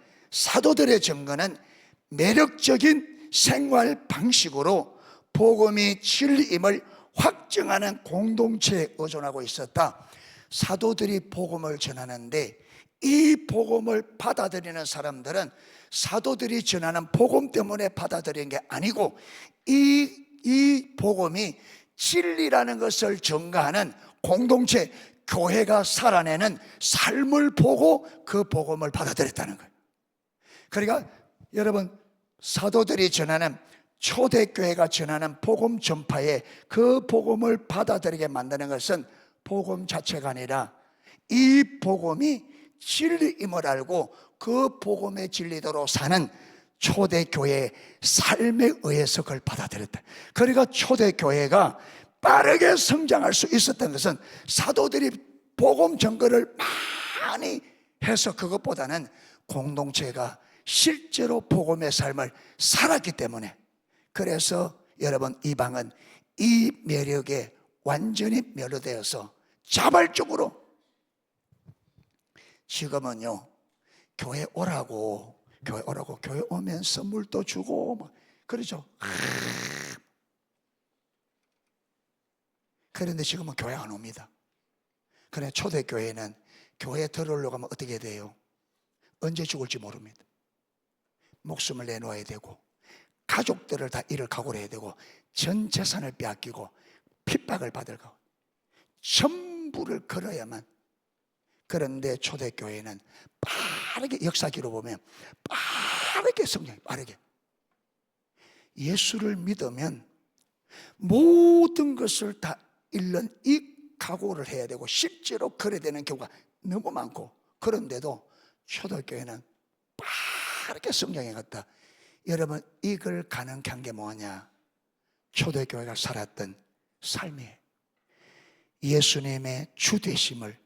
매력적인 생활 방식으로 복음이 진리임을 확증하는 공동체에 의존하고 있었다. 사도들이 복음을 전하는데 이 복음을 받아들이는 사람들은 사도들이 전하는 복음 때문에 받아들이는 게 아니고, 이 복음이 진리라는 것을 증거하는 공동체, 교회가 살아내는 삶을 보고 그 복음을 받아들였다는 거예요. 그러니까 여러분, 사도들이 전하는, 초대교회가 전하는 복음 전파에 그 복음을 받아들이게 만드는 것은 복음 자체가 아니라 이 복음이 진리임을 알고 그 복음의 진리대로 사는 초대교회의 삶에 의해서 그걸 받아들였다. 그러니까 초대교회가 빠르게 성장할 수 있었던 것은 사도들이 복음 전거를 많이 해서 그것보다는 공동체가 실제로 복음의 삶을 살았기 때문에, 그래서 여러분, 이방은 이 매력에 완전히 매료되어서 자발적으로 지금은요, 교회 오라고 교회 오면 선물도 주고 막 그러죠. 그런데 지금은 교회 안 옵니다. 그런데 초대교회는 교회에 들어오려고 하면 어떻게 돼요? 언제 죽을지 모릅니다. 목숨을 내놓아야 되고, 가족들을 다 잃을 각오를 해야 되고, 전 재산을 빼앗기고 핍박을 받을 거, 전부를 걸어야만. 그런데 초대교회는 빠르게, 역사기로 보면 빠르게 성장해, 빠르게. 예수를 믿으면 모든 것을 다 잃는 이 각오를 해야 되고, 실제로 그래야 되는 경우가 너무 많고, 그런데도 초대교회는 빠르게 성장해 갔다. 여러분, 이걸 가능케 한 게 뭐냐? 초대교회가 살았던 삶이에요. 예수님의 주되심을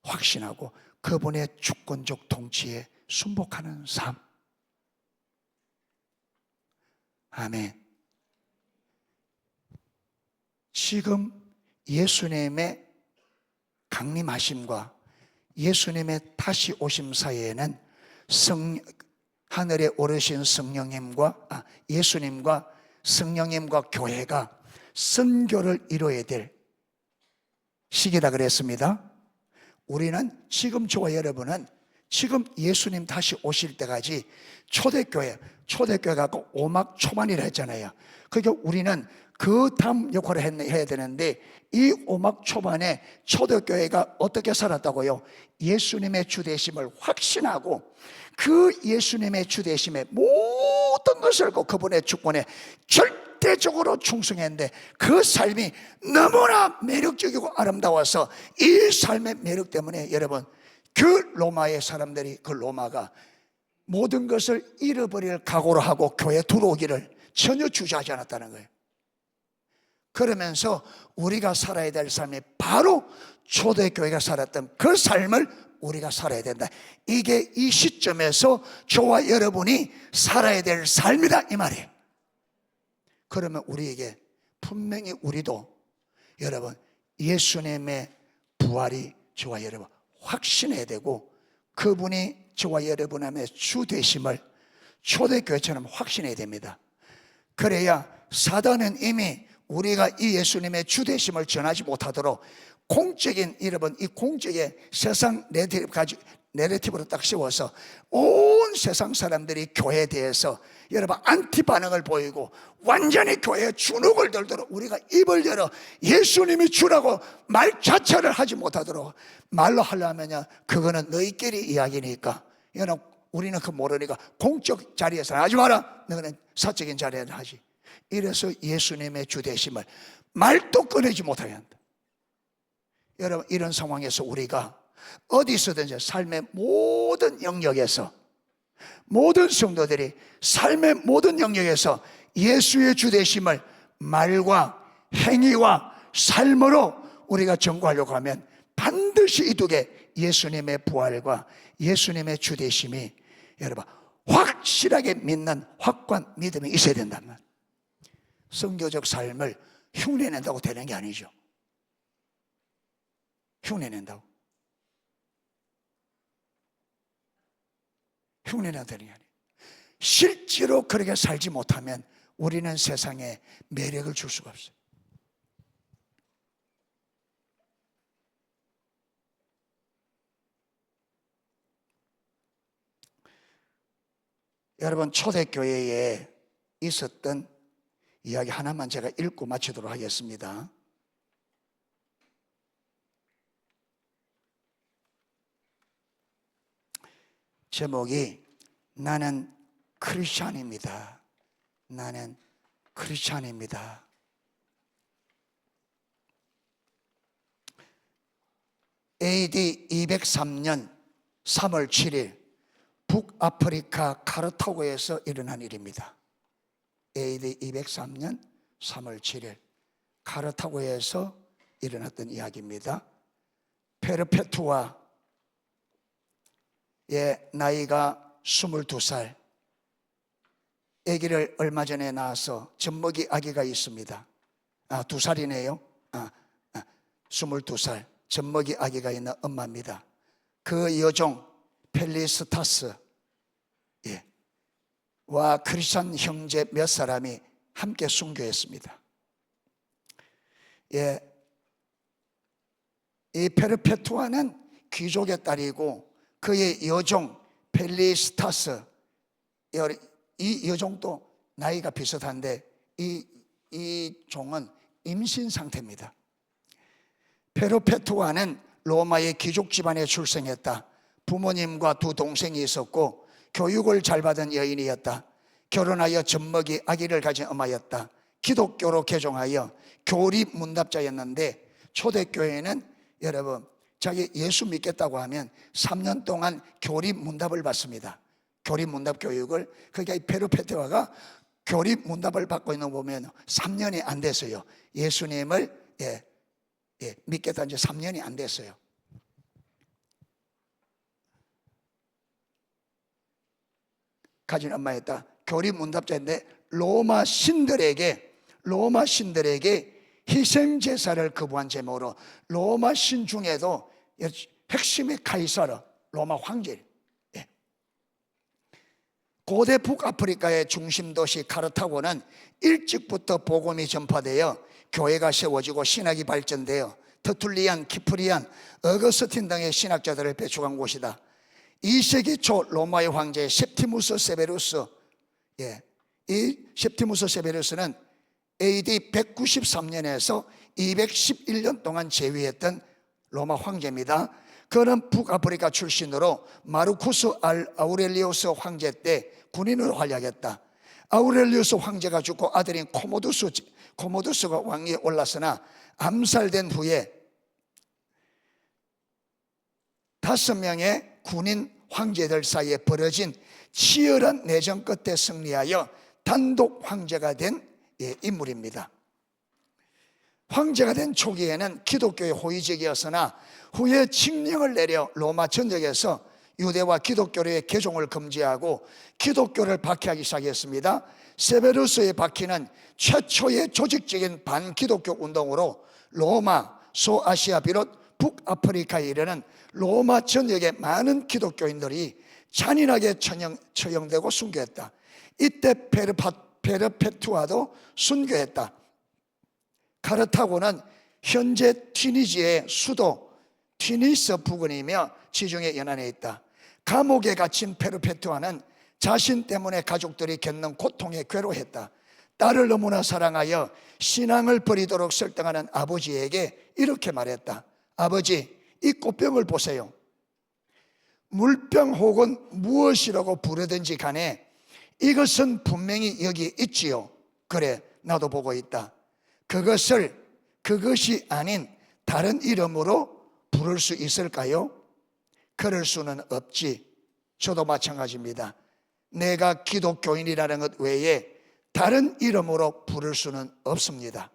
확신하고 그분의 주권적 통치에 순복하는 삶. 아멘. 지금 예수님의 강림하심과 예수님의 다시 오심 사이에는 하늘에 오르신 성령님과 예수님과 성령님과 교회가 선교를 이루어야 될 시기다 그랬습니다. 우리는 지금, 저와 여러분은 지금 예수님 다시 오실 때까지 초대교회가 오막 초반이라 했잖아요. 그러니까 우리는 그 다음 역할을 해야 되는데, 이 오막 초반에 초대교회가 어떻게 살았다고요? 예수님의 주되심을 확신하고 그 예수님의 주되심에 모든 것을 그분의 주권에 절대적으로 충성했는데, 그 삶이 너무나 매력적이고 아름다워서 이 삶의 매력 때문에 여러분, 그 로마의 사람들이, 그 로마가 모든 것을 잃어버릴 각오로 하고 교회에 들어오기를 전혀 주저하지 않았다는 거예요. 그러면서 우리가 살아야 될 삶이 바로 초대교회가 살았던 그 삶을 우리가 살아야 된다. 이게 이 시점에서 저와 여러분이 살아야 될 삶이다, 이 말이에요. 그러면 우리에게 분명히 우리도 여러분, 예수님의 부활이 저와 여러분 확신해야 되고, 그분이 저와 여러분의 주 되심을 초대교회처럼 확신해야 됩니다. 그래야 사단은 이미 우리가 이 예수님의 주 되심을 전하지 못하도록 공적인, 여러분, 이 공적의 세상 내러티브로 딱 씌워서 온 세상 사람들이 교회에 대해서 여러분 안티 반응을 보이고 완전히 교회에 주눅을 들도록 우리가 입을 열어 예수님이 주라고 말 자체를 하지 못하도록, 말로 하려면요, 그거는 너희끼리 이야기니까, 우리는 그거 모르니까 공적 자리에서 하지 마라, 너는 사적인 자리에서 하지. 이래서 예수님의 주되심을 말도 꺼내지 못하게 한다. 여러분, 이런 상황에서 우리가 어디서든지 삶의 모든 영역에서, 모든 성도들이 삶의 모든 영역에서 예수의 주되심을 말과 행위와 삶으로 우리가 전구하려고 하면 반드시 이 두 개, 예수님의 부활과 예수님의 주되심이 여러분 확실하게 믿는 확고한 믿음이 있어야 된단 말이에요. 선교적 삶을 흉내낸다고 되는 게 아니죠. 흉내낸다고. 흉내내야 되는 게 아니에요. 실제로 그렇게 살지 못하면 우리는 세상에 매력을 줄 수가 없어요. 여러분, 초대교회에 있었던 이야기 하나만 제가 읽고 마치도록 하겠습니다. 제목이 나는 크리스찬입니다. 나는 크리스찬입니다. AD 203년 3월 7일 북아프리카 카르타고에서 일어난 일입니다. AD 203년 3월 7일 카르타고에서 일어났던 이야기입니다. 페르페투아의 나이가 22살, 아기를 얼마 전에 낳아서 젖먹이 아기가 있습니다. 2살이네요. 22살 젖먹이 아기가 있는 엄마입니다. 그 여종 펠리스타스 와 크리스찬 형제 몇 사람이 함께 순교했습니다. 이 페르페투아는 귀족의 딸이고 그의 여종 펠리스타스, 이 여종도 나이가 비슷한데 이 종은 임신 상태입니다. 페르페투아는 로마의 귀족 집안에 출생했다. 부모님과 2 동생이 있었고 교육을 잘 받은 여인이었다. 결혼하여 젖먹이 아기를 가진 엄마였다. 기독교로 개종하여 교리 문답자였는데 초대교회는 여러분 자기 예수 믿겠다고 하면 3년 동안 교리 문답을 받습니다. 교리 문답 교육을. 그러니까 이 페르페투아가 교리 문답을 받고 있는 거 보면 3년이 안 됐어요. 예수님을 믿겠다는 지 3년이 안 됐어요. 가진 엄마였다. 교리 문답자인데 로마 신들에게 희생 제사를 거부한 제목으로 로마 신 중에도 핵심의 카이사르 로마 황제, 고대 북아프리카의 중심 도시 카르타고는 일찍부터 복음이 전파되어 교회가 세워지고 신학이 발전되어 터툴리안, 키프리안, 어거스틴 등의 신학자들을 배출한 곳이다. 2세기 초 로마의 황제 septimus severus, 이 septimus severus는 AD 193년에서 211년 동안 재위했던 로마 황제입니다. 그는 북아프리카 출신으로 마르쿠스 아우렐리우스 황제 때 군인으로 활약했다. 아우렐리우스 황제가 죽고 아들인 코모두스가 왕위에 올랐으나 암살된 후에 5명의 군인 황제들 사이에 벌어진 치열한 내전 끝에 승리하여 단독 황제가 된 인물입니다. 황제가 된 초기에는 기독교의 호의적이었으나 후에 칙령을 내려 로마 전역에서 유대와 기독교의 개종을 금지하고 기독교를 박해하기 시작했습니다. 세베루스의 박해는 최초의 조직적인 반기독교 운동으로 로마, 소아시아 비롯 북아프리카에 이르는 로마 전역의 많은 기독교인들이 잔인하게 처형되고 순교했다. 이때 페르페투아도 순교했다. 카르타고는 현재 튀니지의 수도 튀니스 부근이며 지중해 연안에 있다. 감옥에 갇힌 페르페투아는 자신 때문에 가족들이 겪는 고통에 괴로워했다. 딸을 너무나 사랑하여 신앙을 버리도록 설득하는 아버지에게 이렇게 말했다. 아버지, 이 꽃병을 보세요. 물병 혹은 무엇이라고 부르든지 간에 이것은 분명히 여기 있지요. 그래, 나도 보고 있다. 그것이 아닌 다른 이름으로 부를 수 있을까요? 그럴 수는 없지. 저도 마찬가지입니다. 내가 기독교인이라는 것 외에 다른 이름으로 부를 수는 없습니다.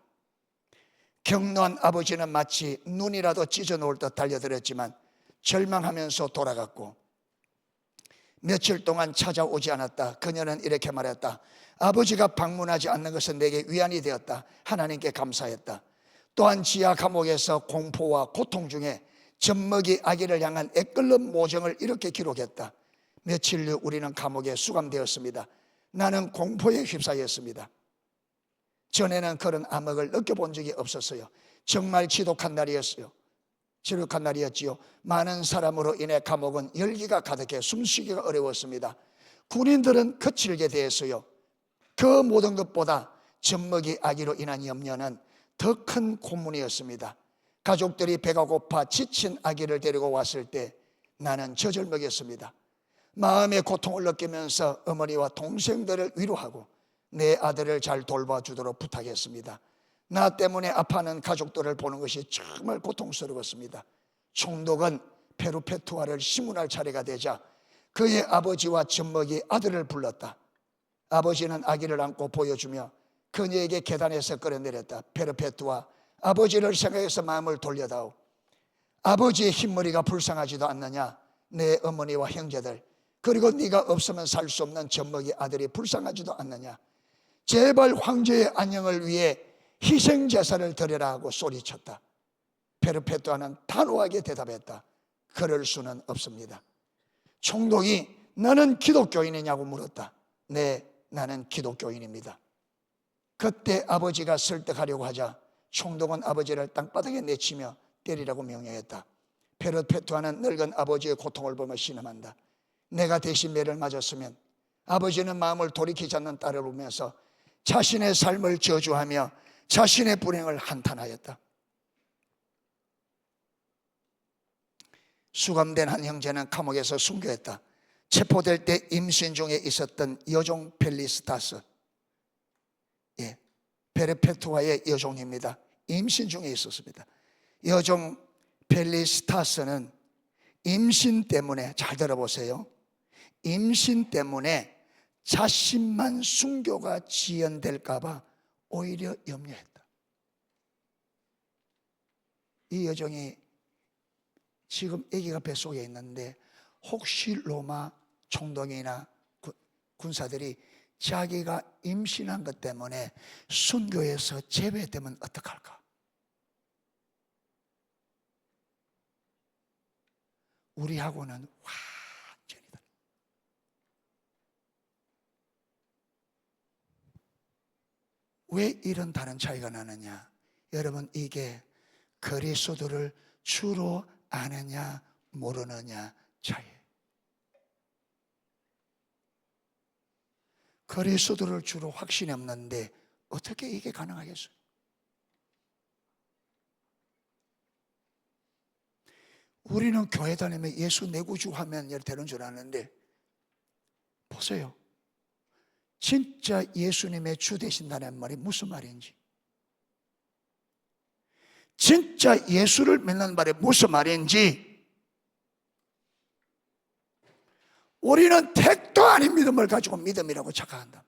경노한 아버지는 마치 눈이라도 찢어놓을 듯 달려들었지만 절망하면서 돌아갔고 며칠 동안 찾아오지 않았다. 그녀는 이렇게 말했다. 아버지가 방문하지 않는 것은 내게 위안이 되었다. 하나님께 감사했다. 또한 지하 감옥에서 공포와 고통 중에 젖먹이 아기를 향한 애끓는 모정을 이렇게 기록했다. 며칠 후 우리는 감옥에 수감되었습니다. 나는 공포에 휩싸였습니다. 전에는 그런 암흑을 느껴본 적이 없었어요. 정말 지독한 날이었어요. 지독한 날이었지요. 많은 사람으로 인해 감옥은 열기가 가득해 숨쉬기가 어려웠습니다. 군인들은 거칠게 대했어요. 그 모든 것보다 젖먹이 아기로 인한 염려는 더 큰 고문이었습니다. 가족들이 배가 고파 지친 아기를 데리고 왔을 때 나는 젖을 먹였습니다. 마음의 고통을 느끼면서 어머니와 동생들을 위로하고 내 아들을 잘 돌봐주도록 부탁했습니다. 나 때문에 아파하는 가족들을 보는 것이 정말 고통스러웠습니다. 총독은 페르페투아를 심문할 차례가 되자 그의 아버지와 젖먹이 아들을 불렀다. 아버지는 아기를 안고 보여주며 그녀에게 계단에서 끌어내렸다. 페르페투아, 아버지를 생각해서 마음을 돌려다오. 아버지의 흰머리가 불쌍하지도 않느냐? 내 어머니와 형제들, 그리고 네가 없으면 살 수 없는 젖먹이 아들이 불쌍하지도 않느냐. 제발 황제의 안녕을 위해 희생제사를 드려라 하고 소리쳤다. 페르페투아는 단호하게 대답했다. 그럴 수는 없습니다. 총독이 너는 기독교인이냐고 물었다. 네, 나는 기독교인입니다. 그때 아버지가 설득하려고 하자 총독은 아버지를 땅바닥에 내치며 때리라고 명령했다. 페르페투아는 늙은 아버지의 고통을 보며 신음한다. 내가 대신 매를 맞았으면 아버지는 마음을 돌이키지 않는 딸을 보면서 자신의 삶을 저주하며 자신의 불행을 한탄하였다. 수감된 한 형제는 감옥에서 순교했다. 체포될 때 임신 중에 있었던 여종 펠리스타스, 페르페투아의 여종입니다. 임신 중에 있었습니다. 여종 펠리스타스는 임신 때문에, 잘 들어보세요, 임신 때문에 자신만 순교가 지연될까 봐 오히려 염려했다. 이 여종이 지금 아기가 뱃속에 있는데 혹시 로마 총독이나 군사들이 자기가 임신한 것 때문에 순교에서 제외되면 어떡할까? 우리하고는 완전히 다르다. 왜 이런 다른 차이가 나느냐? 여러분, 이게 그리스도를 주로 아느냐 모르느냐 차이예요. 그리스도를 주로 확신이 없는데 어떻게 이게 가능하겠어요? 우리는 교회 다니면 예수 내 구주 하면 되는 줄 아는데 보세요, 진짜 예수님의 주 되신다는 말이 무슨 말인지, 진짜 예수를 믿는 말이 무슨 말인지 우리는 택도 아닌 믿음을 가지고 믿음이라고 착각한다.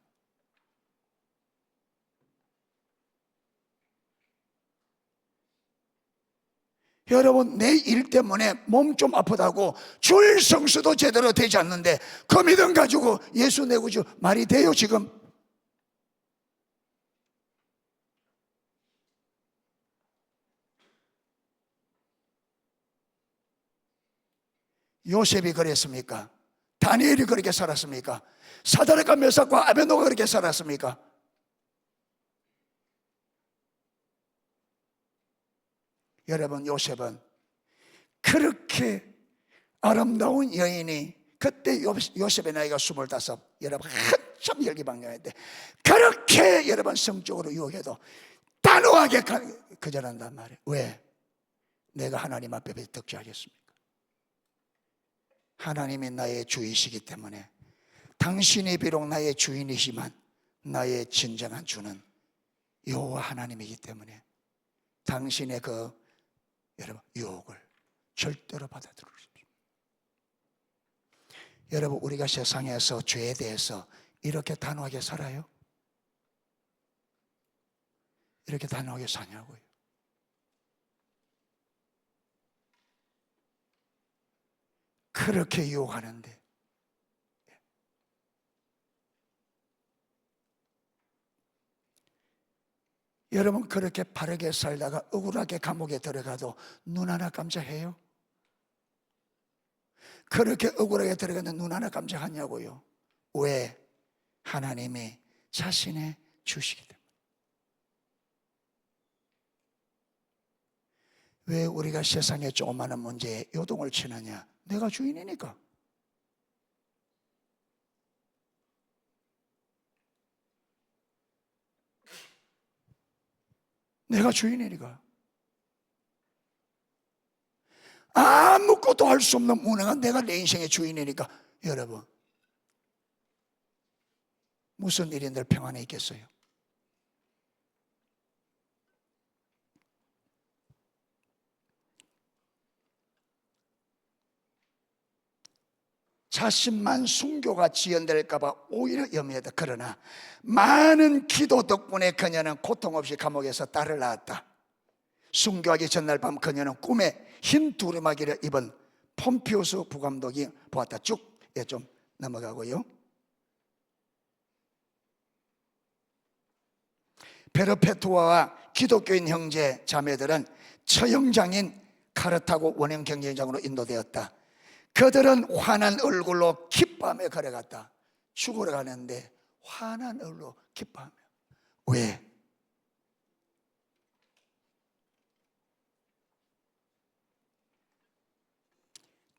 여러분, 내 일 때문에 몸 좀 아프다고 주일 성수도 제대로 되지 않는데 그 믿음 가지고 예수 내 구주 말이 돼요 지금? 요셉이 그랬습니까? 다니엘이 그렇게 살았습니까? 사드락과 메삭과 아벤노가 그렇게 살았습니까? 여러분, 요셉은 그렇게 아름다운 여인이, 그때 요셉의 나이가 25, 여러분 한참 혈기방정했는데 그렇게 여러분 성적으로 유혹해도 단호하게 거절한단 말이에요. 왜? 내가 하나님 앞에 덕지하겠습니까? 하나님이 나의 주이시기 때문에, 당신이 비록 나의 주인이지만 나의 진정한 주는 여호와 하나님이기 때문에 당신의 여러분 유혹을 절대로 받아들이십시오. 여러분, 우리가 세상에서 죄에 대해서 이렇게 단호하게 살아요? 이렇게 단호하게 사냐고요. 그렇게 유혹하는데 여러분, 그렇게 바르게 살다가 억울하게 감옥에 들어가도 눈 하나 깜짝해요? 그렇게 억울하게 들어가는데 눈 하나 깜짝하냐고요. 왜? 하나님이 자신의 주시기 때문에. 왜 우리가 세상의 조그마한 문제에 요동을 치느냐? 내가 주인이니까. 내가 주인이니까. 아무것도 할 수 없는 무능한 내가 내 인생의 주인이니까. 여러분, 무슨 일인들 평안에 있겠어요? 자신만 순교가 지연될까 봐 오히려 염려했다. 그러나 많은 기도 덕분에 그녀는 고통 없이 감옥에서 딸을 낳았다. 순교하기 전날 밤 그녀는 꿈에 흰 두루마기를 입은 폼피우스 부감독이 보았다. 쭉 좀 넘어가고요. 베르페투아와 기독교인 형제 자매들은 처형장인 카르타고 원형 경쟁장으로 인도되었다. 그들은 환한 얼굴로 기뻐하며 걸어갔다. 죽으러 가는데 환한 얼굴로 기뻐하며. 왜?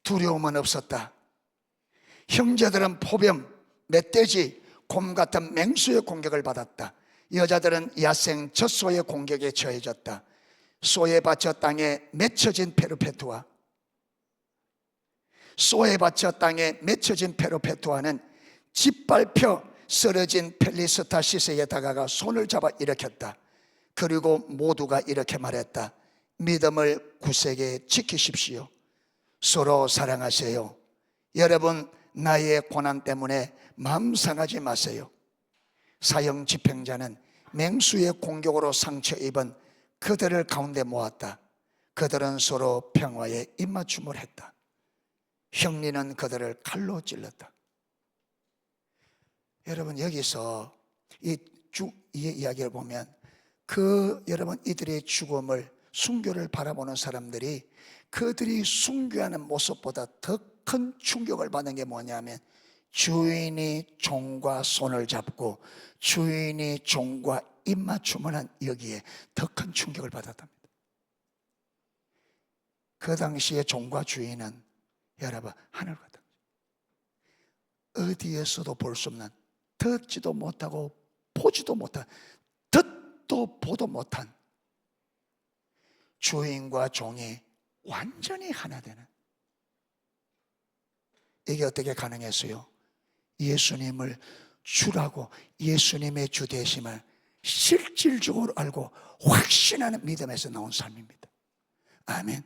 두려움은 없었다. 형제들은 포병, 멧돼지, 곰 같은 맹수의 공격을 받았다. 여자들은 야생 젖소의 공격에 처해졌다. 소에 받쳐 땅에 맺혀진 페르페투아, 소에 받쳐 땅에 맺혀진 페르페투아는 짓밟혀 쓰러진 펠리스타 시세에 다가가 손을 잡아 일으켰다. 그리고 모두가 이렇게 말했다. 믿음을 굳세게 지키십시오. 서로 사랑하세요. 여러분, 나의 고난 때문에 마음 상하지 마세요. 사형 집행자는 맹수의 공격으로 상처 입은 그들을 가운데 모았다. 그들은 서로 평화에 입맞춤을 했다. 형리는 그들을 칼로 찔렀다. 여러분, 여기서 이 이야기를 보면 여러분 이들의 죽음을, 순교를 바라보는 사람들이 그들이 순교하는 모습보다 더 큰 충격을 받는 게 뭐냐면, 주인이 종과 손을 잡고 주인이 종과 입맞춤을 한 여기에 더 큰 충격을 받았답니다. 그 당시에 종과 주인은 여러분 하늘 같은, 어디에서도 볼 수 없는, 듣지도 못하고 보지도 못한, 듣도 보도 못한 주인과 종이 완전히 하나 되는, 이게 어떻게 가능했어요? 예수님을 주라고, 예수님의 주 되심을 실질적으로 알고 확신하는 믿음에서 나온 삶입니다. 아멘.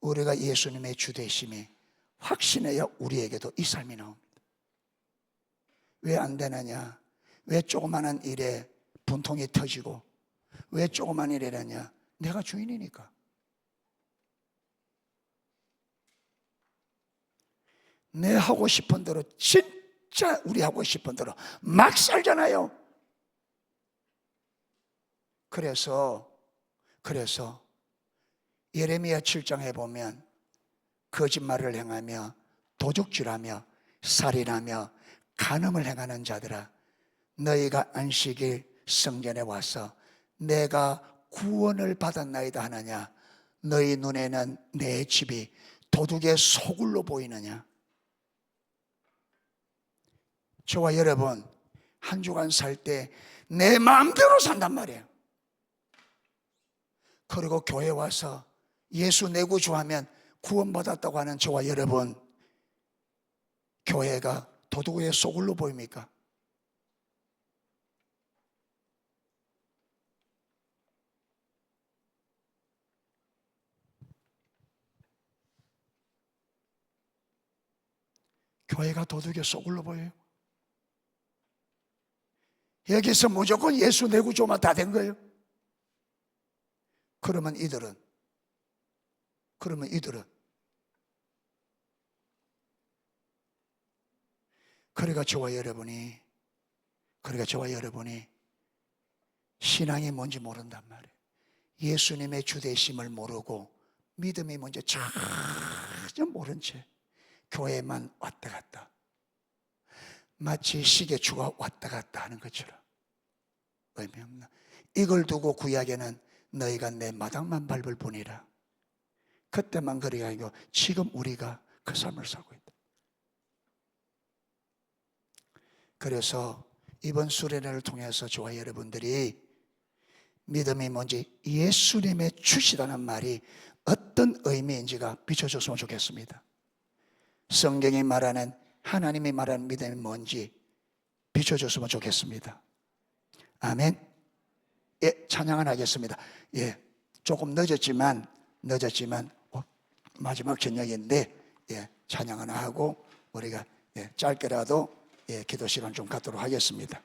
우리가 예수님의 주 되심이 확신해야 우리에게도 이 삶이 나옵니다. 왜 안 되느냐? 왜 조그마한 일에 분통이 터지고, 왜 조그만 일이라냐? 내가 주인이니까. 내 하고 싶은 대로, 진짜 우리 하고 싶은 대로 막 살잖아요. 그래서 예레미야 7장에 보면 거짓말을 행하며 도둑질하며 살인하며 간음을 행하는 자들아, 너희가 안식일 성전에 와서 내가 구원을 받았나이다 하느냐? 너희 눈에는 내 집이 도둑의 소굴로 보이느냐? 저와 여러분 한 주간 살 때 내 마음대로 산단 말이에요. 그리고 교회 와서 예수 내 구주하면 구원받았다고 하는 저와 여러분, 교회가 도둑의 소굴로 보입니까? 교회가 도둑의 소굴로 보여요? 여기서 무조건 예수 내 구주만 다 된 거예요? 그러면 이들은 그러니까 저와 여러분이 신앙이 뭔지 모른단 말이에요. 예수님의 주되심을 모르고 믿음이 뭔지 전혀 모른 채 교회만 왔다 갔다, 마치 시계추가 왔다 갔다 하는 것처럼 의미 없나? 이걸 두고 구약에는 너희가 내 마당만 밟을 뿐이라, 그때만 그리가 아니고 지금 우리가 그 삶을 살고 있다. 그래서 이번 수련회를 통해서 저와 여러분들이 믿음이 뭔지, 예수님의 주시다는 말이 어떤 의미인지가 비춰줬으면 좋겠습니다. 성경이 말하는, 하나님이 말하는 믿음이 뭔지 비춰줬으면 좋겠습니다. 아멘. 예, 찬양을 하겠습니다. 예, 조금 늦었지만 마지막 저녁인데, 예, 찬양 하나 하고 우리가 짧게라도 기도 시간 좀 갖도록 하겠습니다.